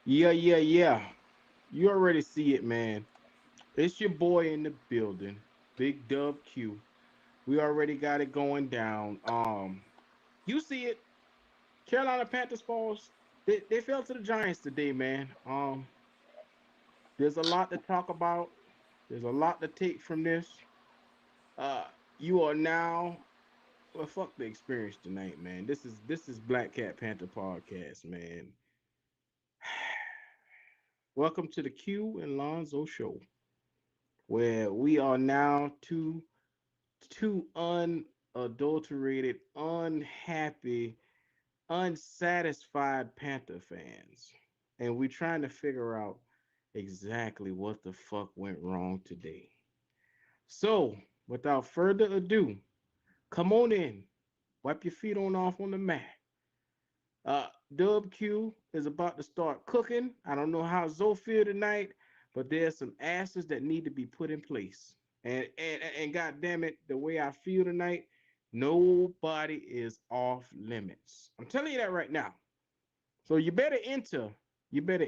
Yeah, yeah, yeah. You already see it, man. It's your boy in the building, Big Dub Q. We already got it going down. You see it. Carolina Panthers falls. They fell to the Giants today, man. There's a lot to talk about. There's a lot to take from this. Uh, you are now. Well, fuck the experience tonight, man. This is Black Cat Panther podcast, man. Welcome to the Q and Lonzo show, where we are now two unadulterated, unhappy, unsatisfied Panther fans, and we're trying to figure out exactly what the fuck went wrong today. So, without further ado, come on in, wipe your feet on off on the mat. Dub Q is about to start cooking. I don't know how Zoe feel tonight, but there's some asses that need to be put in place. And God damn it, the way I feel tonight, nobody is off limits. I'm telling you that right now. So you better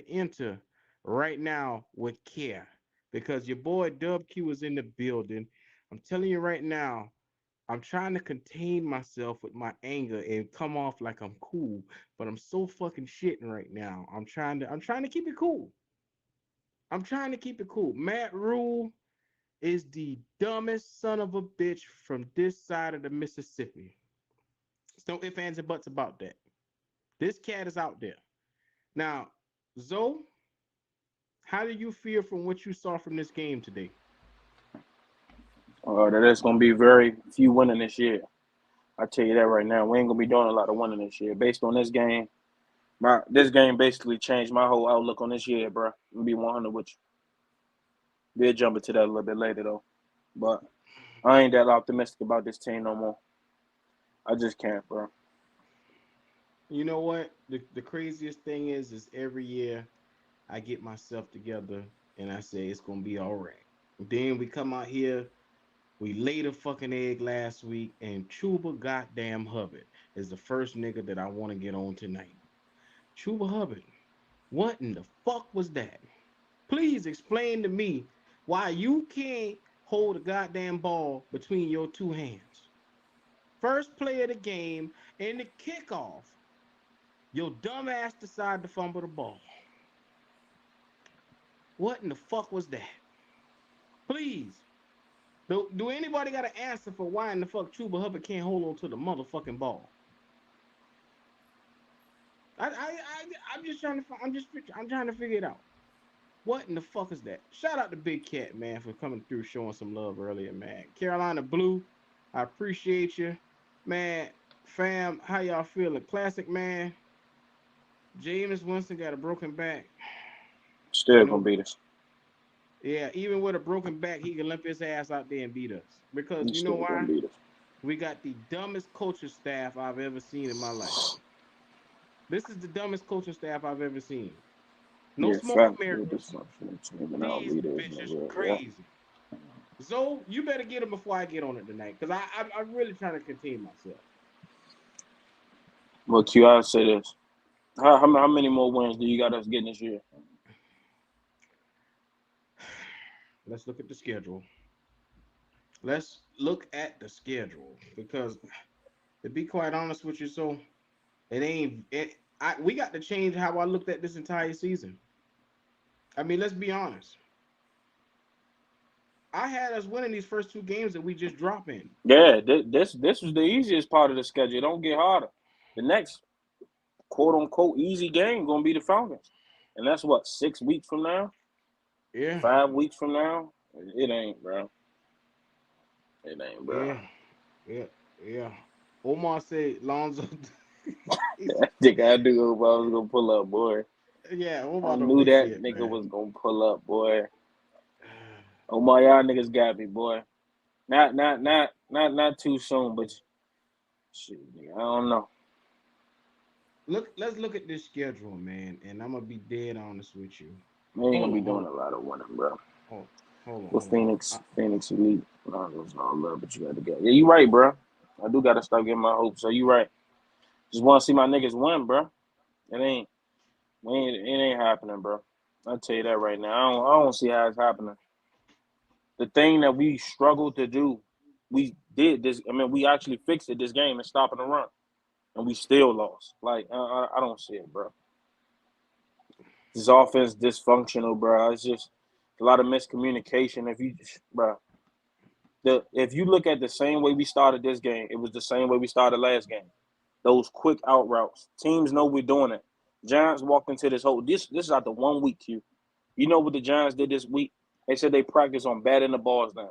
enter right now with care because your boy Dub Q is in the building. I'm telling you right now, I'm trying to contain myself with my anger and come off like I'm cool, but I'm so fucking shitting right now. I'm trying to keep it cool. I'm trying to keep it cool. Matt Rule is the dumbest son of a bitch from this side of the Mississippi. There's no ifs, ands, and buts about that. This cat is out there. Now, Zoe, how do you feel from what you saw from this game today? That there's gonna be very few winning this year. I tell you that right now. We ain't gonna be doing a lot of winning this year. Based on this game, this game basically changed my whole outlook on this year, bro. I'm gonna be 100 with you. We'll jump into that a little bit later though. But I ain't that optimistic about this team no more. I just can't, bro. You know what? The craziest thing is every year I get myself together and I say it's gonna be all right. Then we come out here, we laid a fucking egg last week, and Chuba goddamn Hubbard is the first nigga that I want to get on tonight. Chuba Hubbard, what in the fuck was that? Please explain to me why you can't hold a goddamn ball between your two hands. First play of the game and the kickoff, your dumb ass decided to fumble the ball. What in the fuck was that? Please. Do anybody got an answer for why in the fuck Chuba Hubbard can't hold on to the motherfucking ball? I'm just trying to I'm trying to figure it out. What in the fuck is that? Shout out to Big Cat, man, for coming through showing some love earlier, man. Carolina Blue, I appreciate you. Man, fam, how y'all feeling? Classic, man. Jameis Winston got a broken back. You Still gonna know, beat us. yeah, even with a broken back, he can limp his ass out there and beat us. Because He's you know still gonna why? beat us. We got the dumbest coaching staff I've ever seen in my life. This is the dumbest coaching staff I've ever seen. No Yeah, smoke fact. We're mirrors. dysfunctional team and our These leaders, bitches nigga. Yeah. crazy. Zoe, you better get him before I get on it tonight, cause I'm really trying to contain myself. Well, Q, I'll say this. How many more wins do you got us getting this year? Let's look at the schedule. Let's look at the schedule because, to be quite honest with you, so it ain't it. We got to change how I looked at this entire season. I mean, let's be honest. I had us winning these first two games that we just drop in. Yeah, this was the easiest part of the schedule. It don't get harder. The next quote unquote easy game gonna be the Falcons, and that's what 6 weeks from now, Yeah, 5 weeks from now. It ain't, bro. It ain't, bro. yeah, yeah, yeah. Omar said Lonzo. He said, I think I knew who I was gonna pull up, boy. yeah, I Omar know knew this that shit, nigga man. was gonna pull up, boy. Oh my, y'all niggas got me, boy. Not too soon, but shit, nigga, I don't know. Let's look at this schedule, man, and I'm gonna be dead honest with you. We ain't Hold gonna be on, doing hold a lot of winning, bro. hold hold on, With hold on. Phoenix Elite. No, there's no love, but you got to get. Yeah, you right, bro. I do got to start getting my hopes. So you right. Just want to see my niggas win, bro. It ain't It ain't happening, bro. I'll tell you that right now. I don't see how it's happening. The thing that we struggled to do, we did this. I mean, we actually fixed it this game and stopping the run, and we still lost. Like, I don't see it, bro. This offense dysfunctional, bro. It's just a lot of miscommunication. Bro, if you look at the same way we started this game, it was the same way we started last game. Those quick out routes. Teams know we're doing it. Giants walked into this whole this is after 1 week, Q. You know what the Giants did this week? They said they practiced on batting the balls down.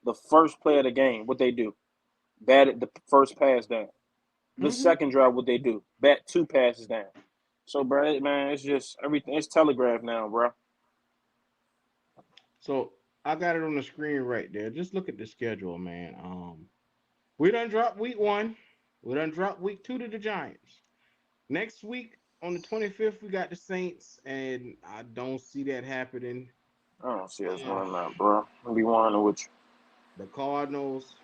The first play of the game, what they do? Batted the first pass down. The Mm-hmm. second drive, what they do? Bat two passes down. So, bro, man, it's just everything. It's telegraphed now, bro. So I got it on the screen right there. Just look at the schedule, man. We done dropped week one. We done dropped week two to the Giants. Next week on the 25th, we got the Saints, and I don't see that happening. I don't see us Uh, winning that, bro. I'll be one with you. the Cardinals,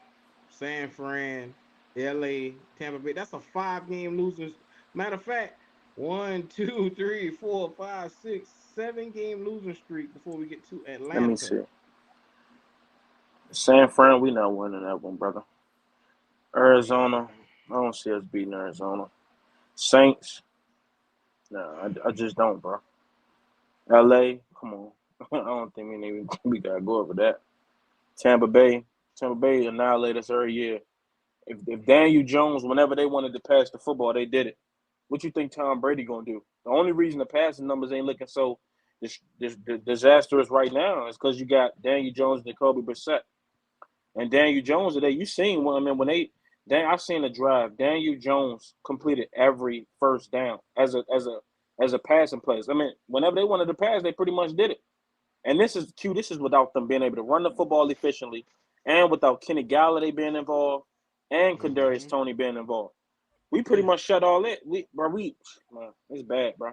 San Fran, LA, Tampa Bay. That's a 5 game losing. Matter of fact, 1, 2, 3, 4, 5, 6, 7 game losing streak before we get to Let me Atlanta. see. San Fran, we not winning that one, brother. Yeah, Arizona, I don't see us beating Arizona. Saints, no, I just don't, bro. LA, come on. I don't think we gotta go over that. Tampa Bay, Tampa Bay annihilate us every year. If Daniel Jones, whenever they wanted to pass the football, they did it. What you think Tom Brady gonna do? The only reason the passing numbers ain't looking so disastrous right now is because you got Daniel Jones and Jacoby Brissett. And Daniel Jones today, you seen when I mean when I seen a drive. Daniel Jones completed every first down as a passing place. I mean, whenever they wanted to pass, they pretty much did it. And this is Q. This is without them being able to run the football efficiently, and without Kenny Galladay being involved, and Kadarius hmm Toney being involved. We pretty yeah. much shut all it. Man, it's bad, bro.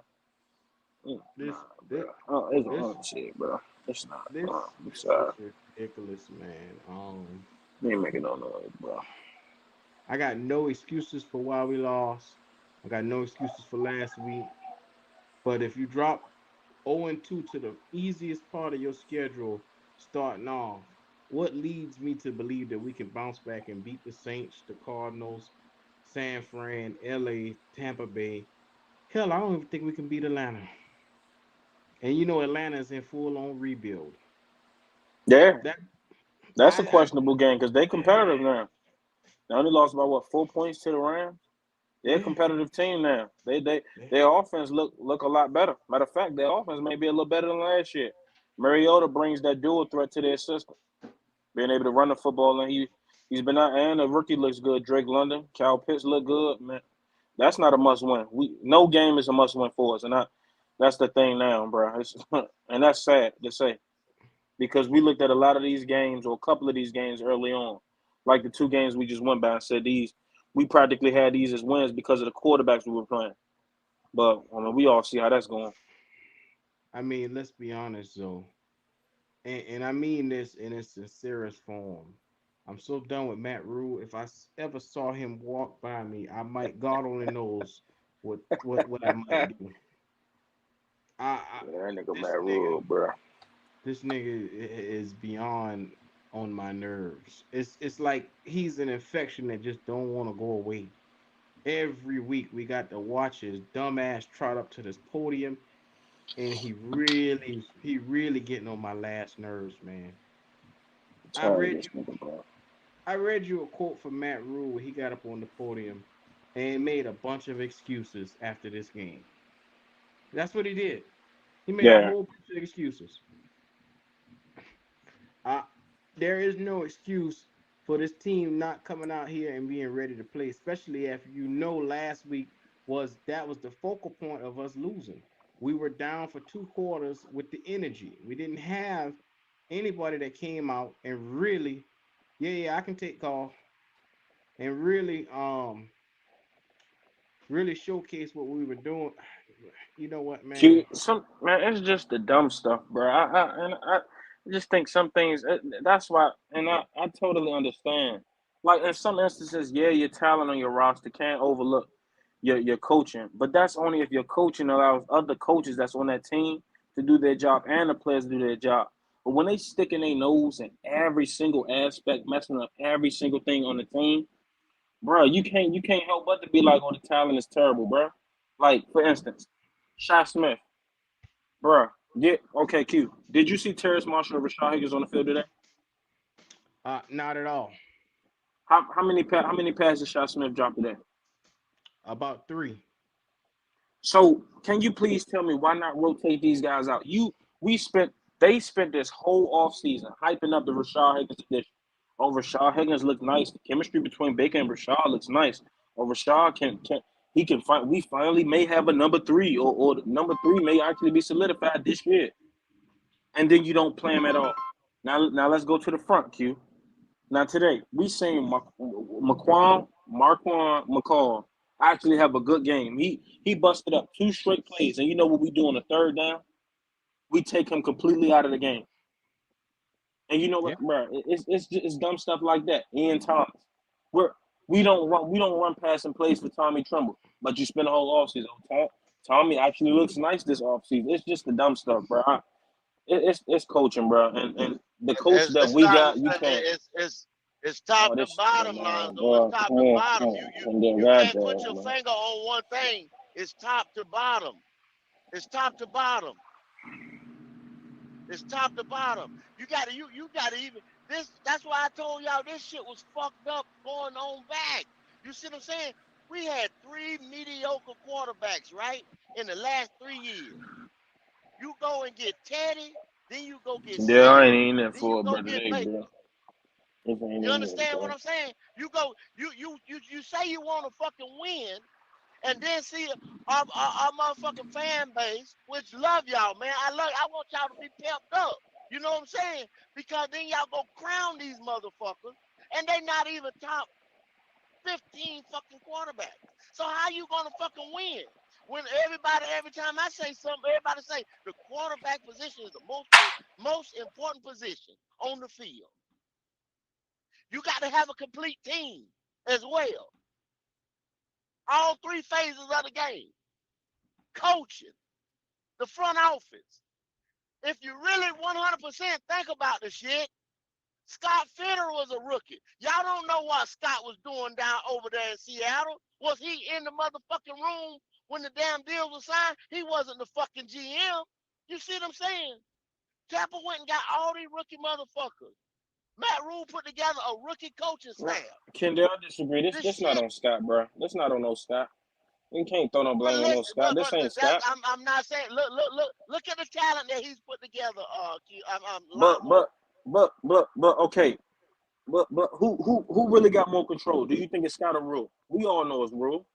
Nah, This, bro. this, Oh, it's this, on shit, bro. It's not. I'm this sorry. is ridiculous, man. We ain't making no noise, bro. I got no excuses for why we lost. I got no excuses for last week. But if you drop 0-2 to the easiest part of your schedule starting off, what leads me to believe that we can bounce back and beat the Saints, the Cardinals, San Fran, LA, Tampa Bay? Hell, I don't even think we can beat Atlanta. And you know Atlanta is in full on rebuild. Yeah, That that's a I questionable game because they competitive now. They only lost by what 4 points to the Rams. They're a yeah, competitive team now. yeah. Their offense look a lot better. Matter of fact, their offense may be a little better than last year. Mariota brings that dual threat to their system, being able to run the football, and he's been out. And the rookie looks good. Drake London, Cal Pitts look good. Man, that's not a must win. No game is a must win for us, and that's the thing now, bro. And that's sad to say because we looked at a lot of these games or a couple of these games early on, like the two games we just went by and said these we practically had these as wins because of the quarterbacks we were playing. But I mean, we all see how that's going. I mean, let's be honest though, and I mean this in its sincerest form. I'm so done with Matt Rule. If ever saw him walk by me, I might God only knows what I might do. I Yeah, that nigga this Matt nigga Rule, bro. this nigga is beyond on my nerves. It's like he's an infection that just don't want to go away. Every week we got to watch his dumbass trot up to this podium, and he really getting on my last nerves, man. I'm I tired of read this nigga, bro. I read you a quote from Matt Rule where he got up on the podium and made a bunch of excuses after this game. That's what he did. He made a Yeah, whole bunch of excuses. Uh, there is no excuse for this team not coming out here and being ready to play, especially if you know last week was the focal point of us losing. We were down for 2 quarters with the energy. We didn't have anybody that came out and really, yeah, I can take call and really showcase what we were doing. You know what, man? Some man, it's just the dumb stuff, bro. I just think some things. That's why, and I totally understand. Like in some instances, yeah, your talent on your roster can't overlook. your coaching. But that's only if your coaching allows other coaches that's on that team to do their job and the players to do their job. But when they sticking their nose in every single aspect, messing up every single thing on the team, bro, you can't help but to be like, oh, the talent is terrible, bro. Like for instance, Shy Smith, bro. Get okay, Q. Did you see Terrace Marshall and Rashad Higgins on the field today? Not at all. How many passes Shy Smith dropped today? About three. So can you please tell me why not rotate these guys out? We spent they spent this whole offseason hyping up the Rashad Higgins edition. Oh, Rashad Higgins looked nice. The chemistry between Baker and Rashad looks nice. Oh, Rashad can he can find we finally may have a number three, or number three may actually be solidified this year. And then you don't play him at all. Now let's go to the front, Q. Now today we seen Marquand McCall actually have a good game. He busted up two straight plays, and you know what we do on the third down? We take him completely out of the game. And you know Yeah. what, bro? It's dumb stuff like that. Ian Thomas, we're we don't run passing plays for Tommy Tremble, but you spend the whole offseason. Tommy actually looks nice this offseason. It's just the dumb stuff, bro. It's coaching, bro, and the coach It's, that it's we not. got, you can't. It's top Oh, to this bottom, man, Lonzo. It's bro. top Come to on, come bottom. on, come on, You God, can't put your man. finger on one thing. It's top to bottom. It's top to bottom. It's top to bottom. You gotta even this. That's why I told y'all this shit was fucked up going on back. You see what I'm saying? We had three mediocre quarterbacks, right? In the last 3 years. You go and get Teddy, then you go get Yeah, I Simmons, ain't in there then you for it, go bro. get Today, Baker. bro. This ain't You in there, understand what bro. I'm saying? You say you want to fucking win, and then see our motherfucking fan base, which love y'all, man. I want y'all to be pepped up. You know what I'm saying? Because then y'all go crown these motherfuckers, and they not even top 15 fucking quarterbacks. So how you gonna fucking win? When every time I say something, everybody say the quarterback position is the most important position on the field. You got to have a complete team as well. All three phases of the game. Coaching, the front office. If you really 100% think about the shit, Scott Fitterer was a rookie. Y'all don't know what Scott was doing down over there in Seattle. Was he in the motherfucking room when the damn deal was signed? He wasn't the fucking GM. You see what I'm saying? Tampa went and got all these rookie motherfuckers. Matt Rule put together a rookie coaching Nah, staff. Kendall, I disagree. This This this not shit. on Scott, bro. This not on no Scott. You can't throw no But blame on no listen, Scott. This ain't that Scott. I'm not saying. Look at the talent that he's put together. But Lonzo. but but okay. But who really got more control? Do you think it's Scott or Rule? We all know it's Rule.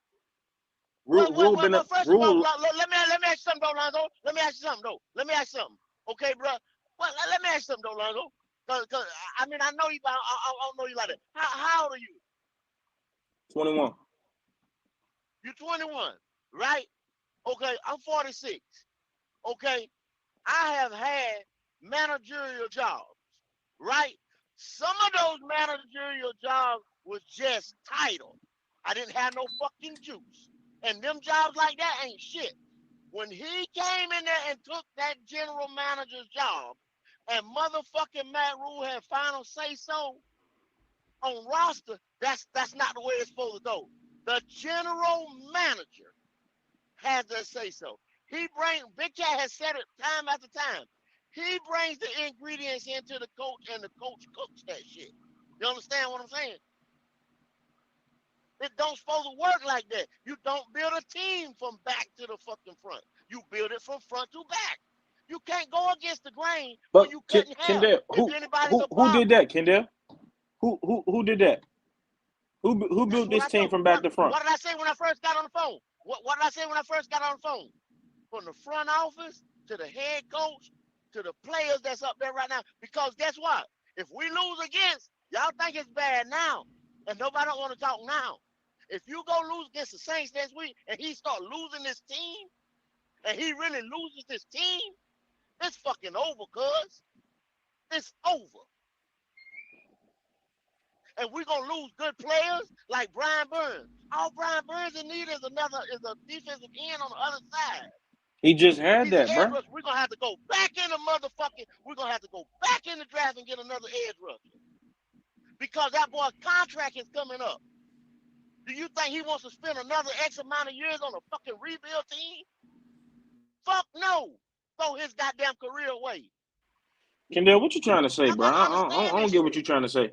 Well, first of all, Rule. let me ask you something, though, Lonzo. Let me ask you something, though. Let me ask you something. Okay, bro. Well, let me ask you something, though, Lonzo. Cause I mean, I know you, but I don't know you like that. How old are you? 21. You're 21, right? Okay, I'm 46. Okay, I have had managerial jobs, right? Some of those managerial jobs was just title. I didn't have no fucking juice. And them jobs like that ain't shit. When he came in there and took that general manager's job, and motherfucking Matt Rule had final say so on roster, that's not the way it's supposed to go. The general manager has that say so. Big Cat has said it time after time. He brings the ingredients into the coach, and the coach cooks that shit. You understand what I'm saying? It don't supposed to work like that. You don't build a team from back to the fucking front. You build it from front to back. You can't go against the grain when But you cutting hair. Kendall, If who anybody's who a who did barber, that, Kendall? Who did that? Who that's built what this I team told. from back to front? What did I say when I first got on the phone? What did I say when I first got on the phone? From the front office to the head coach to the players that's up there right now. Because guess what? If we lose against, y'all think it's bad now, and nobody don't want to talk now. If you go lose against the Saints next week and he start losing this team, and he really loses this team, it's fucking over, cuz. It's over. and we're gonna lose good players like Brian Burns. All Brian Burns in need is a defensive end on the other side. He just had He's an that, edge bro. rusher. We're gonna have to go back in the motherfucking. We're gonna have to go back in the draft and get another edge rusher because that boy's contract is coming up. Do you think he wants to spend another X amount of years on a fucking rebuild team? Fuck no. Throw his goddamn career away. Kendall, what you trying to say, I bro? gotta I understand don't this get what shit. you trying to say.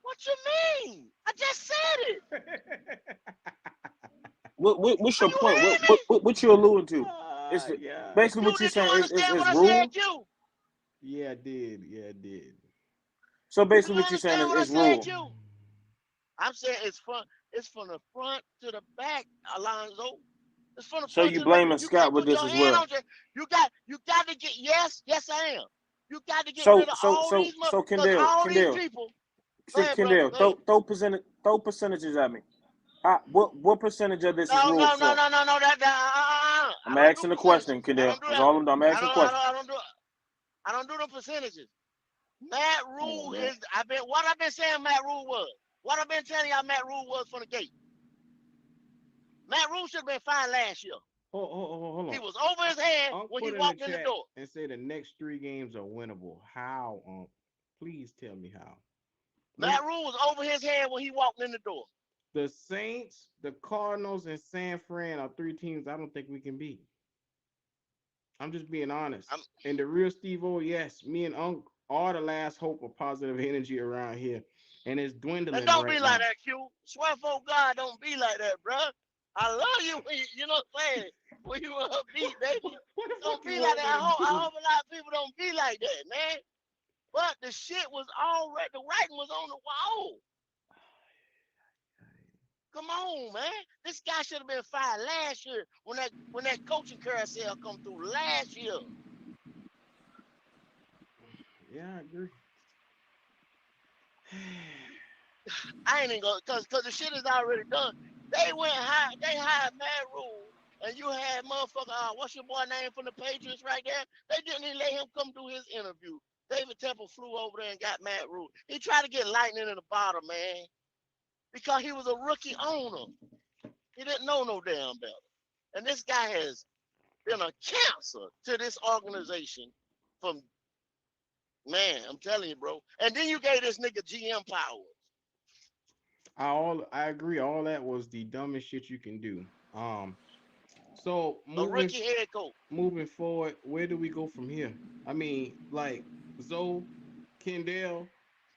What you mean? I just said it. What's Are your you point? hearing me? What you alluding to? It's Yeah. basically You what you're did you saying understand is what I rule. said, you? Yeah, I did. Yeah, I did. So Do basically you what you're saying understand what I is said, rule. you? I'm saying it's from the front to the back, Alonzo. It's from the So front you to the back. blaming You Scott can't with put this your as hand well. on your. You got to get yes I am. You got to get rid of all these because all these Kendall, people. Go so ahead, brother. Kendall, Go ahead. throw percentages at me. What percentage of this is No, Rule's no, no, fault? no, no, no. I'm I don't do asking the question, percentages. I Kendall. don't do That's that. all I'm asking the question. I don't do the percentages. Matt Oh, Rule man. is. I've been saying Matt Rule was. What I've been telling y'all Matt Rule was from the gate. Matt Rule should have been fine last year. Hold He on. was over his head when he Put in the walked in the chat door. and say the next 3 games are winnable. How? Please tell me how. Let Matt Rule was over his head when he walked in the door. the Saints, the Cardinals, and San Fran are 3 teams I don't think we can beat. I'm just being honest. I'm, And the real Steve O, yes, me and Unc are the last hope of positive energy around here. And it's and dwindling don't be right like now. that, Q. Swear for God, don't be like that, bro. I love you when you know what I'm saying. When you upbeat, baby. What the fuck Don't you be like want that. me to I do? hope a lot of people don't be like that, man. But the shit was already, the writing was on the wall. Come on, man. This guy should have been fired last year when that coaching carousel come through last year. Yeah, I agree. I ain't even gonna cause the shit is already done. They hired Matt Rule, and you had motherfucker, what's your boy name from the Patriots right there? They didn't even let him come do his interview. David Temple flew over there and got Matt Rule. He tried to get lightning in the bottle, man, because he was a rookie owner. He didn't know no damn better. And this guy has been a cancer to this organization from man, I'm telling you, bro. And then you gave this nigga GM powers. I agree. All that was the dumbest shit you can do. So A rookie head coach. moving forward, where do we go from here? I mean, like Zoe, Kendall,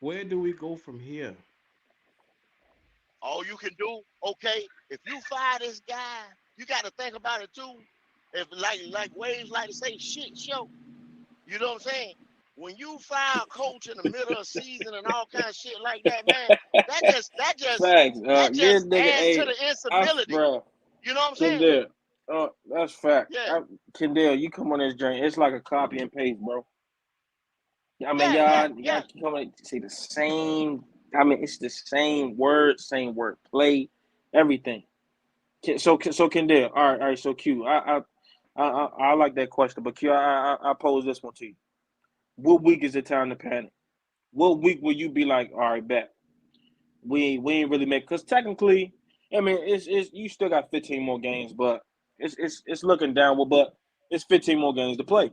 where do we go from here? All you can do, okay, if you fire this guy, you got to think about it too. If like Waves like to say shit show, you know what I'm saying? When you fire a coach in the middle of the season and all kind of shit like that, man, that just that just Facts. that This just nigga, adds to hey, the instability. bro, You know what I'm saying? Kendall. That's fact. Yeah, Kendall, you come on this joint, it's like a copy and paste, bro. I mean, yeah, yeah, y'all yeah, come on say the same. I mean, it's the same word play, everything. So Kendall, all right. So Q, I like that question, but Q, I pose this one to you. What week is it time to panic? What week will you be like, all right, bet we ain't really make? Because technically, I mean, it's you still got 15 more games, but it's looking downward, but it's 15 more games to play.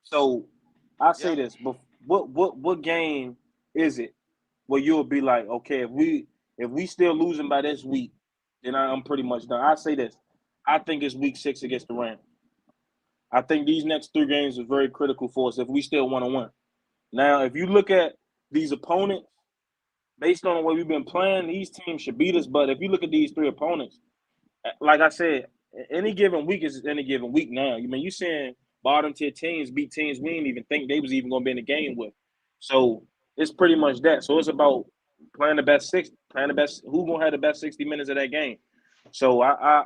So I say yeah. this, but what game is it where you'll be like, okay, if we still losing by this week, then I'm pretty much done. I say this, I think it's week 6 against the Rams. I think these next 3 games are very critical for us if we still want to win. Now, if you look at these opponents, based on the way we've been playing, these teams should beat us. But if you look at these 3 opponents, like I said, any given week is any given week now. You mean you saying bottom tier teams beat teams we didn't even think they was even gonna be in the game with. So it's pretty much that. So it's about playing the best who gonna have the best 60 minutes of that game. So I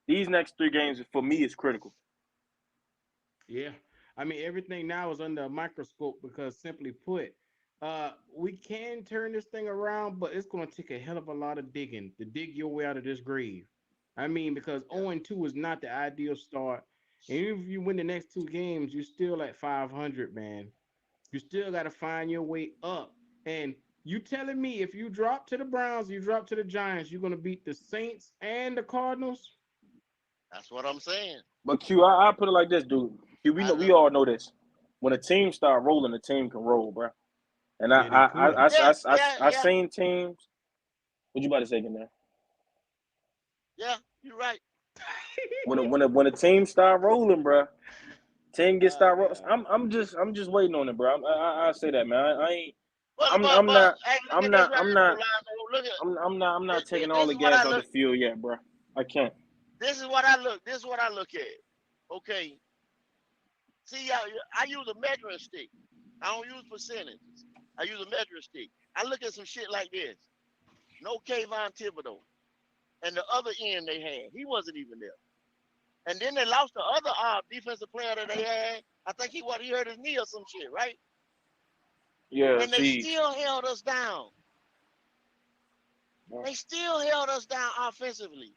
these next 3 games for me is critical. Yeah. I mean, everything now is under a microscope because simply put, we can turn this thing around, but it's going to take a hell of a lot of digging to dig your way out of this grave. I mean, because Yeah. 0-2 is not the ideal start. And even if you win the next 2 games, you're still at 500, man. You still got to find your way up. And You telling me if you drop to the Browns, you drop to the Giants, you're gonna beat the Saints and the Cardinals? That's what I'm saying. But Q, I put it like this, dude. Q, I we know. all know this. When a team start rolling, the team can roll, bro. And Yeah, they could. Yeah, yeah, I yeah, seen teams. What you about to say, man? yeah. You're right. When a team start rolling, bro, team get Oh start rolling. God. I'm just waiting on it, bro. I say that, man. I ain't. But I'm but not. hey, look I'm at this not. right I'm here, though, not. Lonzo. Look at I'm not taking all this the is what gas I out the look. field yet, bro. I can't. This is what I look. This is what I look at. Okay. See, I use a measuring stick. I don't use percentages. I use a measuring stick. I look at some shit like this. No Kayvon Thibodeau. And the other end they had, he wasn't even there. And then they lost the other defensive player that they had. I think he hurt his knee or some shit, right? Yeah. And they See. still held us down. Bro. They still held us down offensively.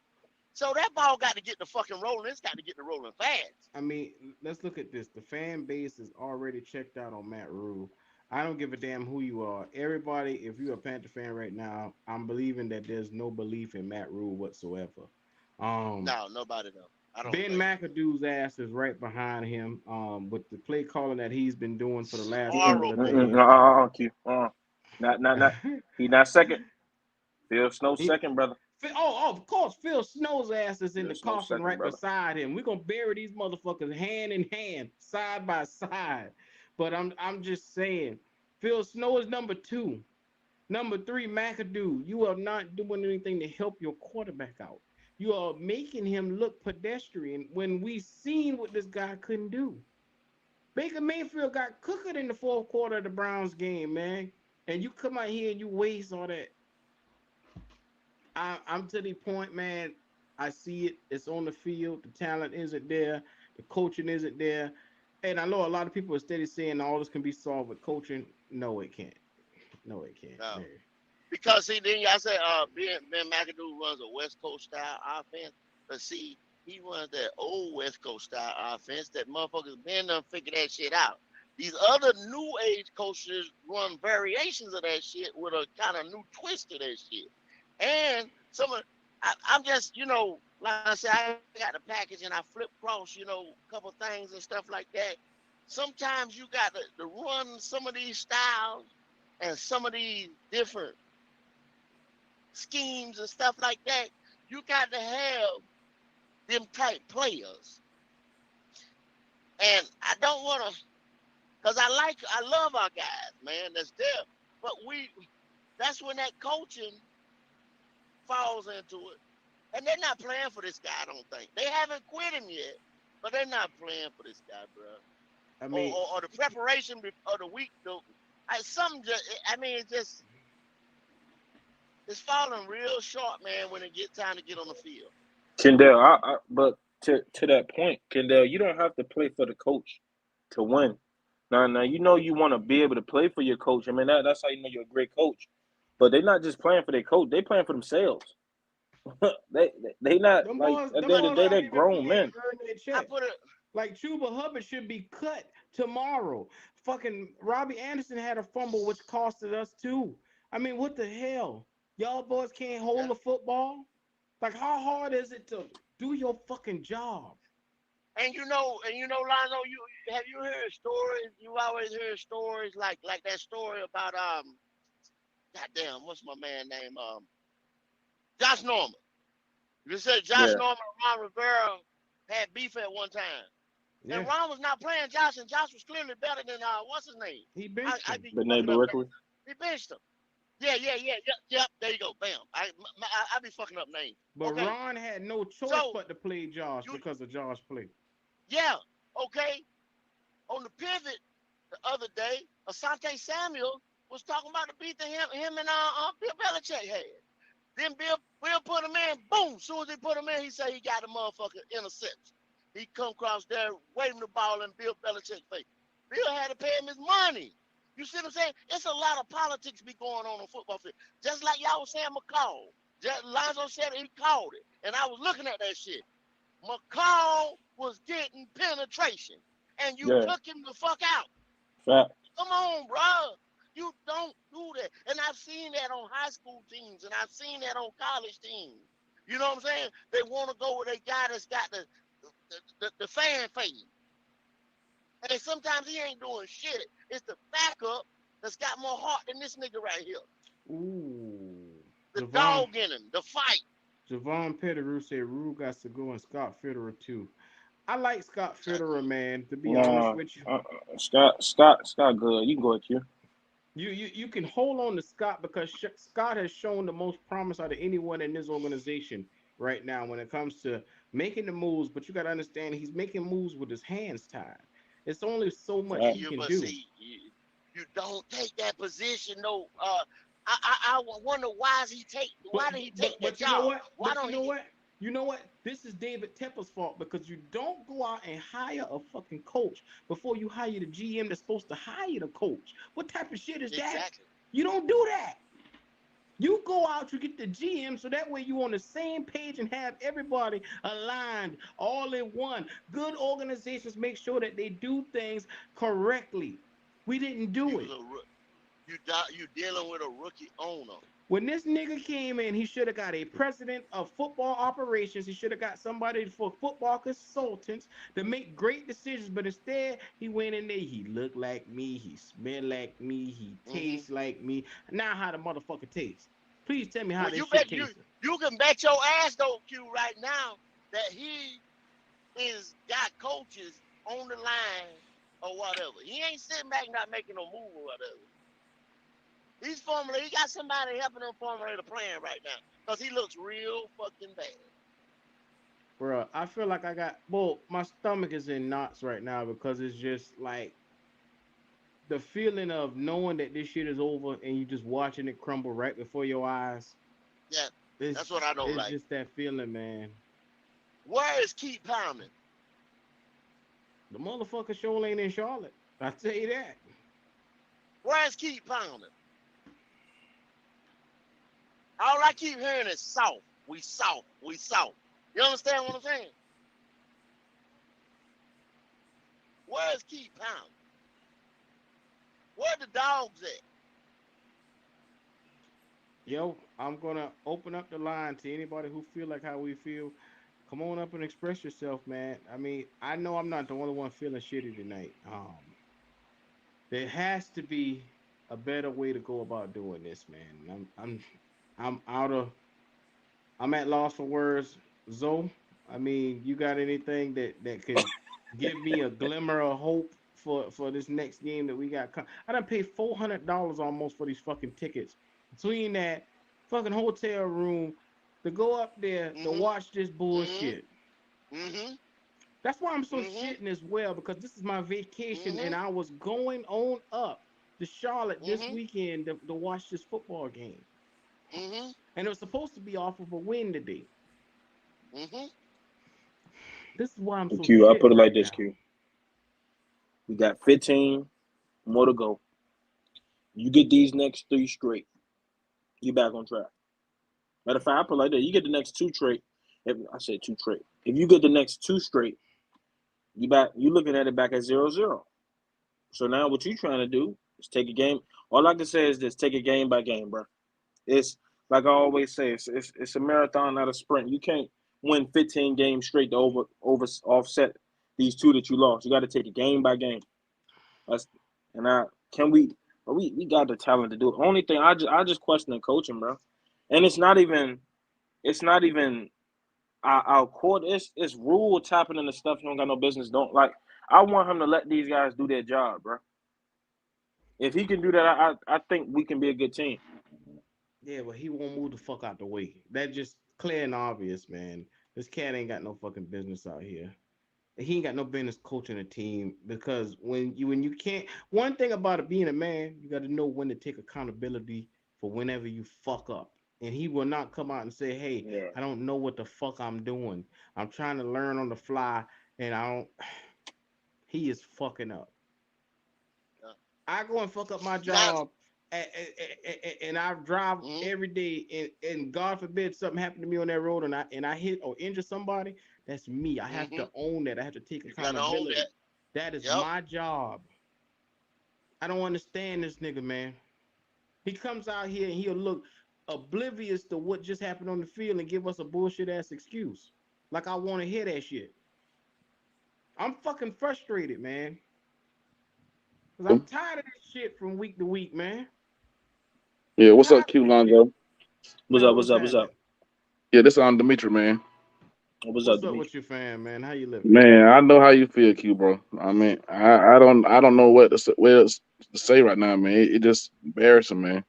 So that ball got to get the fucking rolling. It's got to get the rolling fast. I mean, let's look at this. The fan base is already checked out on Matt Rule. I don't give a damn who you are. Everybody, if you're a Panther fan right now, I'm believing that there's no belief in Matt Rule whatsoever. Um, No, nobody knows. I don't Ben think. McAdoo's ass is right behind him. With the play calling that he's been doing for the last couple of Horrible. days. Q. Not. He not second. Phil Snow He, second, brother. of course, Phil Snow's ass is in Phil the Snow coffin second, right brother. beside him. We're gonna bury these motherfuckers hand in hand, side by side. But I'm just saying, Phil Snow is number two. Number three, McAdoo. You are not doing anything to help your quarterback out. You are making him look pedestrian when we seen what this guy couldn't do. Baker Mayfield got cooked in the fourth quarter of the Browns game, man. And you come out here and you waste all that. I'm to the point, man. I see it. It's on the field. The talent isn't there. The coaching isn't there. And I know a lot of people are steady saying all this can be solved with coaching. No, it can't. No, it can't, No. man. Because see, then I said, Ben McAdoo runs a West Coast style offense, but see, he runs that old West Coast style offense that motherfuckers been done figure that shit out. These other new age coaches run variations of that shit with a kind of new twist to that shit. And I'm just, like I said, I got the package and I flip across, a couple things and stuff like that. Sometimes you got to run some of these styles and some of these different schemes and stuff like that, you got to have them type players. And I don't want to, because I love our guys, man, that's there. But that's when that coaching falls into it. And they're not playing for this guy, I don't think. They haven't quit him yet, but they're not playing for this guy, bro. I mean, Or the preparation of the week, though. It's falling real short, man, when it gets time to get on the field. Kendall, but to that point, Kendall, you don't have to play for the coach to win. Now you know you want to be able to play for your coach. I mean that's how you know you're a great coach. But they're not just playing for their coach; they playing for themselves. they not like at the them end of But the boys day not they're even grown playing to men. earn their I check. put it, Like Chuba Hubbard should be cut tomorrow. Fucking Robbie Anderson had a fumble which costed us too. I mean, what the hell? Y'all boys can't yeah. hold the football? Like, how hard is it to do your fucking job? Lonzo, you heard stories? You always heard stories like that story about goddamn, what's my man name? Josh Norman. You said Josh Yeah, Norman and Ron Rivera had beef at one time. And Yeah, Ron was not playing Josh, and Josh was clearly better than what's his name? he I benched I him. be but Nate fucking up directly. names. He benched him. Yep. There you go. Bam. I be fucking up names. But Okay. Ron had no choice So but to play Josh you because of Josh play. yeah. Okay. On the pivot the other day, Asante Samuel was talking about the beat that him and Bill Belichick had. Then Bill put him in. Boom. As soon as he put him in, he said he got a motherfucker interception. He come across there, waving the ball in Bill Belichick's face. Bill had to pay him his money. You see what I'm saying? It's a lot of politics be going on football field. Just like y'all was saying McCall. Just Lonzo said he called it. And I was looking at that shit. McCall was getting penetration. And you Yeah, took him the fuck out. fact. Come on, bro. You don't do that. And I've seen that on high school teams, and I've seen that on college teams. You know what I'm saying? They want to go with a guy that's got the fan fade. And sometimes he ain't doing shit. It's the backup that's got more heart than this nigga right here. Ooh. The Javon dog in him, the fight. Javon Pettigrew said Rule got to go and Scott Fitterer too. I like Scott Fitterer, Exactly. man. To be honest Nah, with you, Scott, good. You can go at you. you can hold on to Scott because Scott has shown the most promise out of anyone in this organization right now when it comes to making the moves. But you got to understand, he's making moves with his hands tied. It's only so much Fact. he You can but do. see, you don't take that position. No, I wonder But why did he take but that but you know job? what? Why But you don't know he? what? You know what? This is David Tepper's fault because you don't go out and hire a fucking coach before you hire the GM that's supposed to hire the coach. What type of shit is that? Exactly. You don't do that. You go out, you get the GM, so that way you on the same page and have everybody aligned, all in one. Good organizations make sure that they do things correctly. We didn't You do was it. you dealing with a rookie owner. When this nigga came in, he should have got a president of football operations. He should have got somebody for football consultants to make great decisions. But instead, he went in there. He looked like me. He smelled like me. He Hmm. tastes like me. Now, how the motherfucker tastes? Please tell me how Well, this shit tastes. you can bet your ass though, Q, right now that he is got coaches on the line or whatever. He ain't sitting back not making no move or whatever. He got somebody helping him formulate a plan right now because he looks real fucking bad. Bro, I feel like well, my stomach is in knots right now because it's just like the feeling of knowing that this shit is over and you just watching it crumble right before your eyes. Yeah, that's what It's I don't it's like. just that feeling, man. Where is Keith Pounding? The motherfucker show ain't in Charlotte. I tell you that. Where is Keith Pounding? All I keep hearing is soft. We soft. We soft. You understand what I'm saying? Where is Keith Pounding? Where the dogs at? Yo, I'm gonna open up the line to anybody who feel like how we feel. Come on up and express yourself, man. I mean, I know I'm not the only one feeling shitty tonight. There has to be a better way to go about doing this, man. I'm out of I'm at loss for words. Zoe, I mean, you got anything that can give me a glimmer of hope for this next game that we got? I done paid $400 almost for these fucking tickets. Between that fucking hotel room to go up there to Mm-hmm. watch this Mm-hmm. bullshit. Mm-hmm. That's why I'm so Mm-hmm. shitting as well because this is my vacation Mm-hmm. and I was going on up to Charlotte this Mm-hmm. weekend to watch this football game. Mm-hmm. And it was supposed to be off of a win today. Mm-hmm. This is why I'm so Q, I shitting put it like right this, now. Q. We got 15 more to go. You get these next three straight, you back on track. Matter of fact, I put it like that. You get the next two straight. If I said two straight, if you get the next two straight, you back. You looking at it back at 0-0. So now what you trying to do is take a game. All I can say is this: take it game by game, bro. It's like I always say, it's a marathon, not a sprint. You can't win 15 games straight to over offset these two that you lost. You got to take it game by game. That's and I can we got the talent to do it. Only thing I just question the coaching, bro. And it's not even our court. It's rule tapping into stuff you don't got no business. Don't like. I want him to let these guys do their job, bro. If he can do that, I think we can be a good team. Yeah, but he won't move the fuck out the way. That just clear and obvious, man. This cat ain't got no fucking business out here. He ain't got no business coaching a team because when you can't one thing about it being a man, you got to know when to take accountability for whenever you fuck up. And he will not come out and say, "Hey, Yeah. I don't know what the fuck I'm doing. I'm trying to learn on the fly and I don't." He is fucking up. Yeah. I go and fuck up my Now, job, and I drive mm-hmm. every day, and God forbid something happened to me on that road, and I hit or injure somebody. That's me. I have Mm-hmm. to own that. I have to take You gotta own that. accountability. That is Yep. my job. I don't understand this nigga, man. He comes out here and he'll look oblivious to what just happened on the field and give us a bullshit ass excuse. Like I want to hear that shit. I'm fucking frustrated, man. Cause I'm tired of this shit from week to week, man. Yeah, what's up, Tired of Q this shit. Lonzo? What's Man, up? What's what's up? What's up? happening? Yeah, this on Dimitri, man. What's up, What's up Demetri? with your fan, man? How you living? Man, I know how you feel, Q, bro. I mean, I don't know what to say, what else to say right now, man. It just embarrassing, man.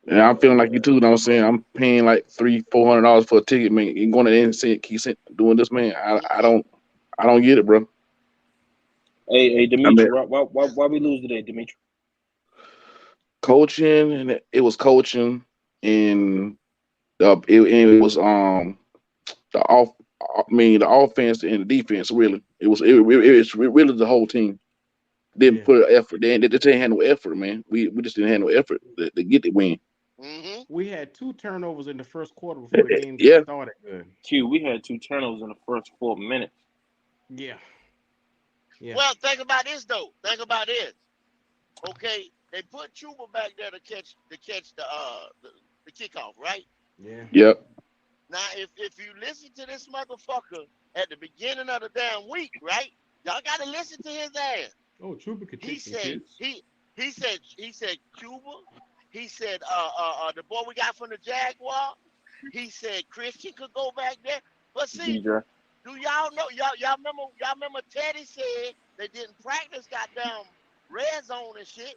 And I'm feeling like you too. You know what I'm saying? I'm paying like $300-400 for a ticket, man. And going in and saying, doing this, man. I don't get it, bro. Hey, I mean, Demetri, why we lose today, Demetri? coaching, and it was coaching, and it was the off. I mean, the offense and the defense. Really, it's really the whole team didn't Yeah. put an effort. They didn't have no effort, man. We just didn't have no effort to get the win. Mm-hmm. We had two turnovers in the first quarter before the game got Yeah, started. Good. Q, we had 2 turnovers in the first 4 minutes. Yeah. Yeah. Well, think about this though. Think about this. Okay, they put Chuba back there to catch the kickoff, right? Yeah. yep, Now, if you listen to this motherfucker at the beginning of the damn week, right? Y'all got to listen to his ass. Oh, Trooper could He take some said kids. he said Cuba. He said the boy we got from the Jaguar. He said Christian could go back there. But see, DJ. do y'all know y'all remember Teddy said they didn't practice goddamn red zone and shit.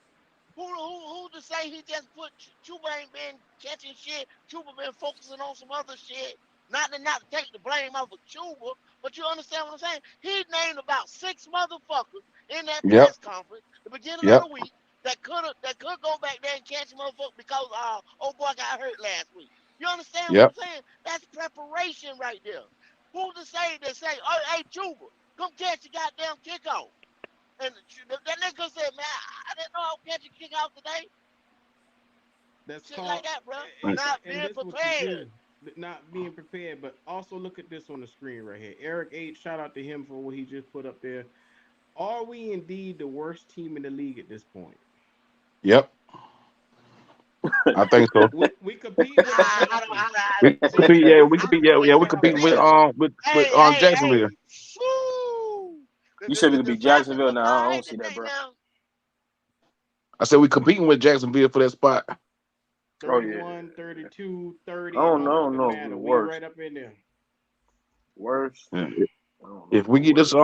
Who to say he just put Chuba ain't been catching shit? Chuba been focusing on some other shit. Not to take the blame off of Chuba, but you understand what I'm saying? He named about 6 motherfuckers in that yep, press conference, the beginning of yep, the week, that could go back there and catch motherfuckers because old boy got hurt last week. You understand what yep. I'm saying? That's preparation right there. Who to say oh hey Chuba, come catch the goddamn kickoff? And that nigga said, man, I didn't know I would catch a kick out today. That's Shit like called, that, bro. Right. Not and being this what you prepared. do. Not being prepared, but also look at this on the screen right here. Eric H, shout out to him for what he just put up there. Are we indeed the worst team in the league at this point? Yep, I think so. We competing with the I don't, Dolphins. We But compete. Yeah, we I compete. don't Yeah, think yeah, we so. compete Hey, with hey. Jacksonville. Woo. The, You the, said we the, could the beat Falcons Jacksonville. look Now I all don't right see that, today bro. now. I said we competing with Jacksonville for that spot. Oh yeah. 31, 32, I 30. It don't don't know. I don't fucking know if we matter. the We worst. right up in there. Worst. Yeah. I don't know If if we we the get worst.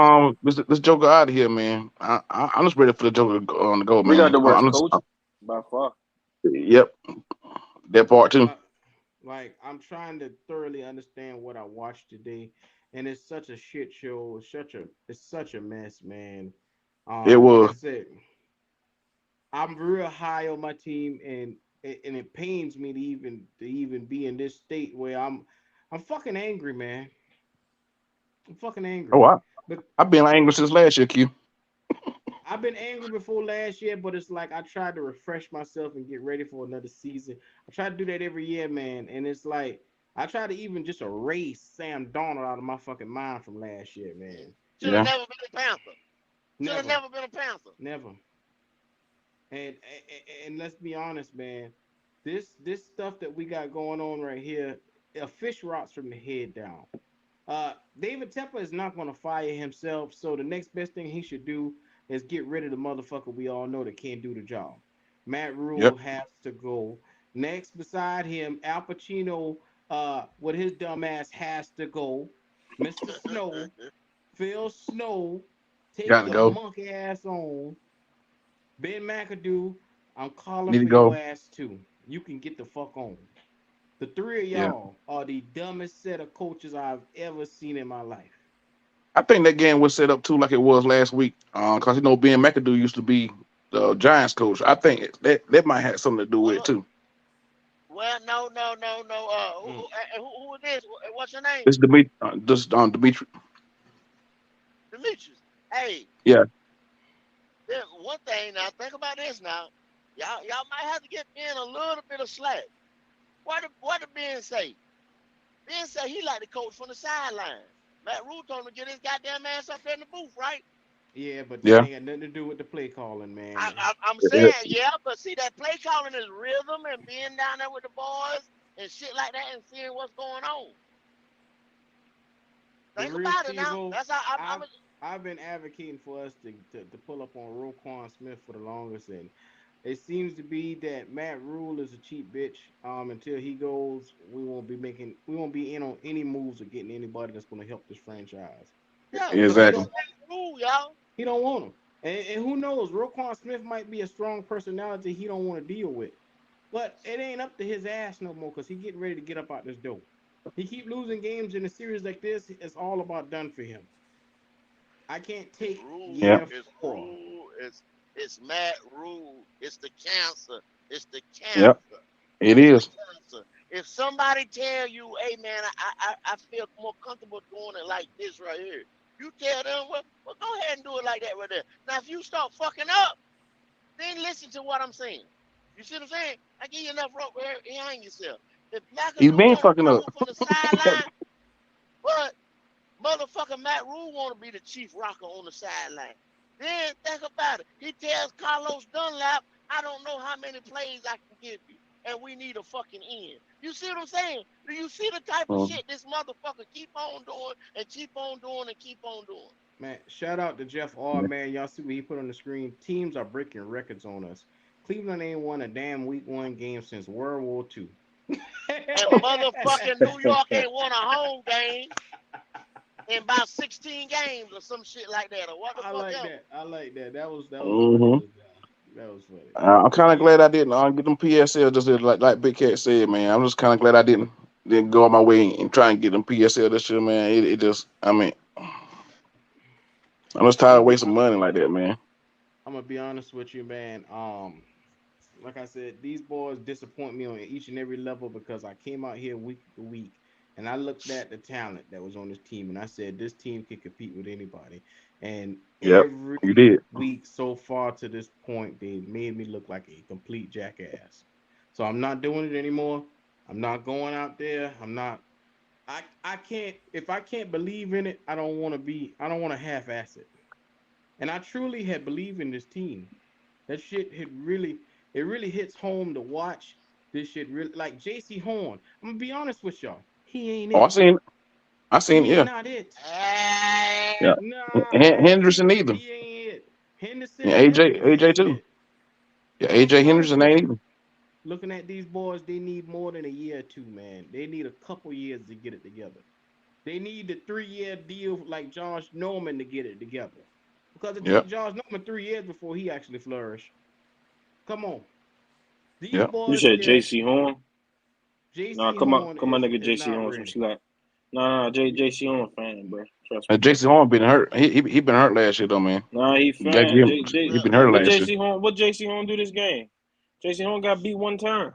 this Joker out of here, man, I'm just ready for the Joker to go, We got man. the worst I'm just, coach by far. yep, that part too. Like I'm trying to thoroughly understand what I watched today, and it's such a shit show. It's such a mess, man. It Like I was. said, I'm real high on my team, and it pains me to even be in this state where I'm fucking angry, man. I'm fucking Oh, angry. I But I've been angry since last year, Q. I've been angry before last year, but it's like I tried to refresh myself and get ready for another season. I try to do that every year, man, and it's like I try to even just erase Sam Darnold out of my fucking mind from last year, man. Should have Yeah, never been a Panther. Should have Never, never been a Panther. never. And let's be honest, man. This stuff that we got going on right here, a fish rots from the head down. David Tepper is not going to fire himself, so the next best thing he should do is get rid of the motherfucker we all know that can't do the job. Matt Rule yep. has to go. Next, beside him, Al Pacino, with his dumb ass, has to go. Mr. Snow, Phil Snow, take Got to your go. monkey ass on. Ben McAdoo, I'm calling Need to for your go. ass too. You can get the fuck on. The three of Yeah, y'all are the dumbest set of coaches I've ever seen in my life. I think that game was set up too like it was last week. Cause Ben McAdoo used to be the Giants coach. I think that might have something to do with well, it too. well, no. Mm. Who it is? What's your name? This Dimitri, Dimitri. Demetrius. Hey, Yeah, there's one thing now. Think about this now. Y'all might have to get Ben a little bit of slack. What did Ben say? Ben said he like to coach from the sideline. Matt Rule told him to get his goddamn ass up there in the booth, right? Yeah, but that Yeah. ain't got nothing to do with the play calling, man. I'm Yeah. saying, yeah, but see that play calling is rhythm and being down there with the boys and shit like that and seeing what's going on. But Think real about it now. Stevo, That's how I'm I've I've been advocating for us to pull up on Roquan Smith for the longest, and it seems to be that Matt Rule is a cheap bitch. Until he goes, we won't be in on any moves or getting anybody that's going to help this franchise yeah, because because it's Exactly. that rule, y'all. he don't want them. And who knows, Roquan Smith might be a strong personality he don't want to deal with, but it ain't up to his ass no more because he getting ready to get up out this door. He keep losing games in a series like this. It's all about done for him. I can't It's take rule. Yeah. year It's 4. rule. It's mad rule. It's the cancer. It's the Yep. cancer. It It's the is. cancer. If somebody tell you, hey man, I feel more comfortable doing it like this right here. You tell them, well, go ahead and do it like that right there. Now, if you start fucking up, then listen to what I'm saying. You see what I'm saying? I give you enough rope here, hang yourself. If He's McAdoo been want to fucking come up. on from the sideline, but motherfucker Matt Rule want to be the chief rocker on the sideline. Then think about it. He tells Carlos Dunlap, I don't know how many plays I can give you. And we need a fucking end. You see what I'm saying? Do you see the type of Mhm. shit this motherfucker keep on doing and keep on doing and keep on doing? Man, shout out to Jeff R. Man, y'all see what he put on the screen. Teams are breaking records on us. Cleveland ain't won a damn week 1 game since World War II. And motherfucking New York ain't won a home game in about 16 games or some shit like that or what the I fuck like ever. that. I like that. That was funny, Hmm. little guy. That was funny. I'm kind of glad I didn't get them PSL. Just like Big Cat said, man. I'm just kind of glad I didn't go on my way and try and get them PSL this year, man. It just, I mean, I'm just I'm tired gonna of be wasting money like that, man. I'm gonna be honest with you, man. Like I said, these boys disappoint me on each and every level because I came out here week to week and I looked at the talent that was on this team and I said this team can compete with anybody. And Yep, you every did. week so far to this point, they made me look like a complete jackass. So I'm not doing it anymore. I'm not going out there. I can't if I can't believe in it, I don't want to half ass it. And I truly had believed in this team. That shit had really it really hits home to watch this shit really like JC Horn. I'm gonna be honest with y'all. He ain't Oh, it. I seen, He ain't yeah, not it. yeah. And Nah, Henderson either. he ain't it. Yeah, Henderson definitely AJ ain't too. it. Yeah, I'm gonna AJ be honest Henderson with ain't you. either. Looking at these boys, they need more than a year or two, man. They need a couple years to get it together. They need the 3-year deal like Josh Norman to get it together. Because it Yep, took Josh Norman 3 years before he actually flourished. Come on. These yep. You boys said here, J.C. Horn? Nah, JC come Horn on, is nigga. J.C. not Horn some ready. slack. Nah, J.C. Horn fan, bro. Trust me. Jason Horn been hurt. He been hurt last year though, man. Nah, he Got fine. him. He look, been hurt What last year. J.C. Horn? What J.C. Horn do this game? J.C. Horn got beat one time.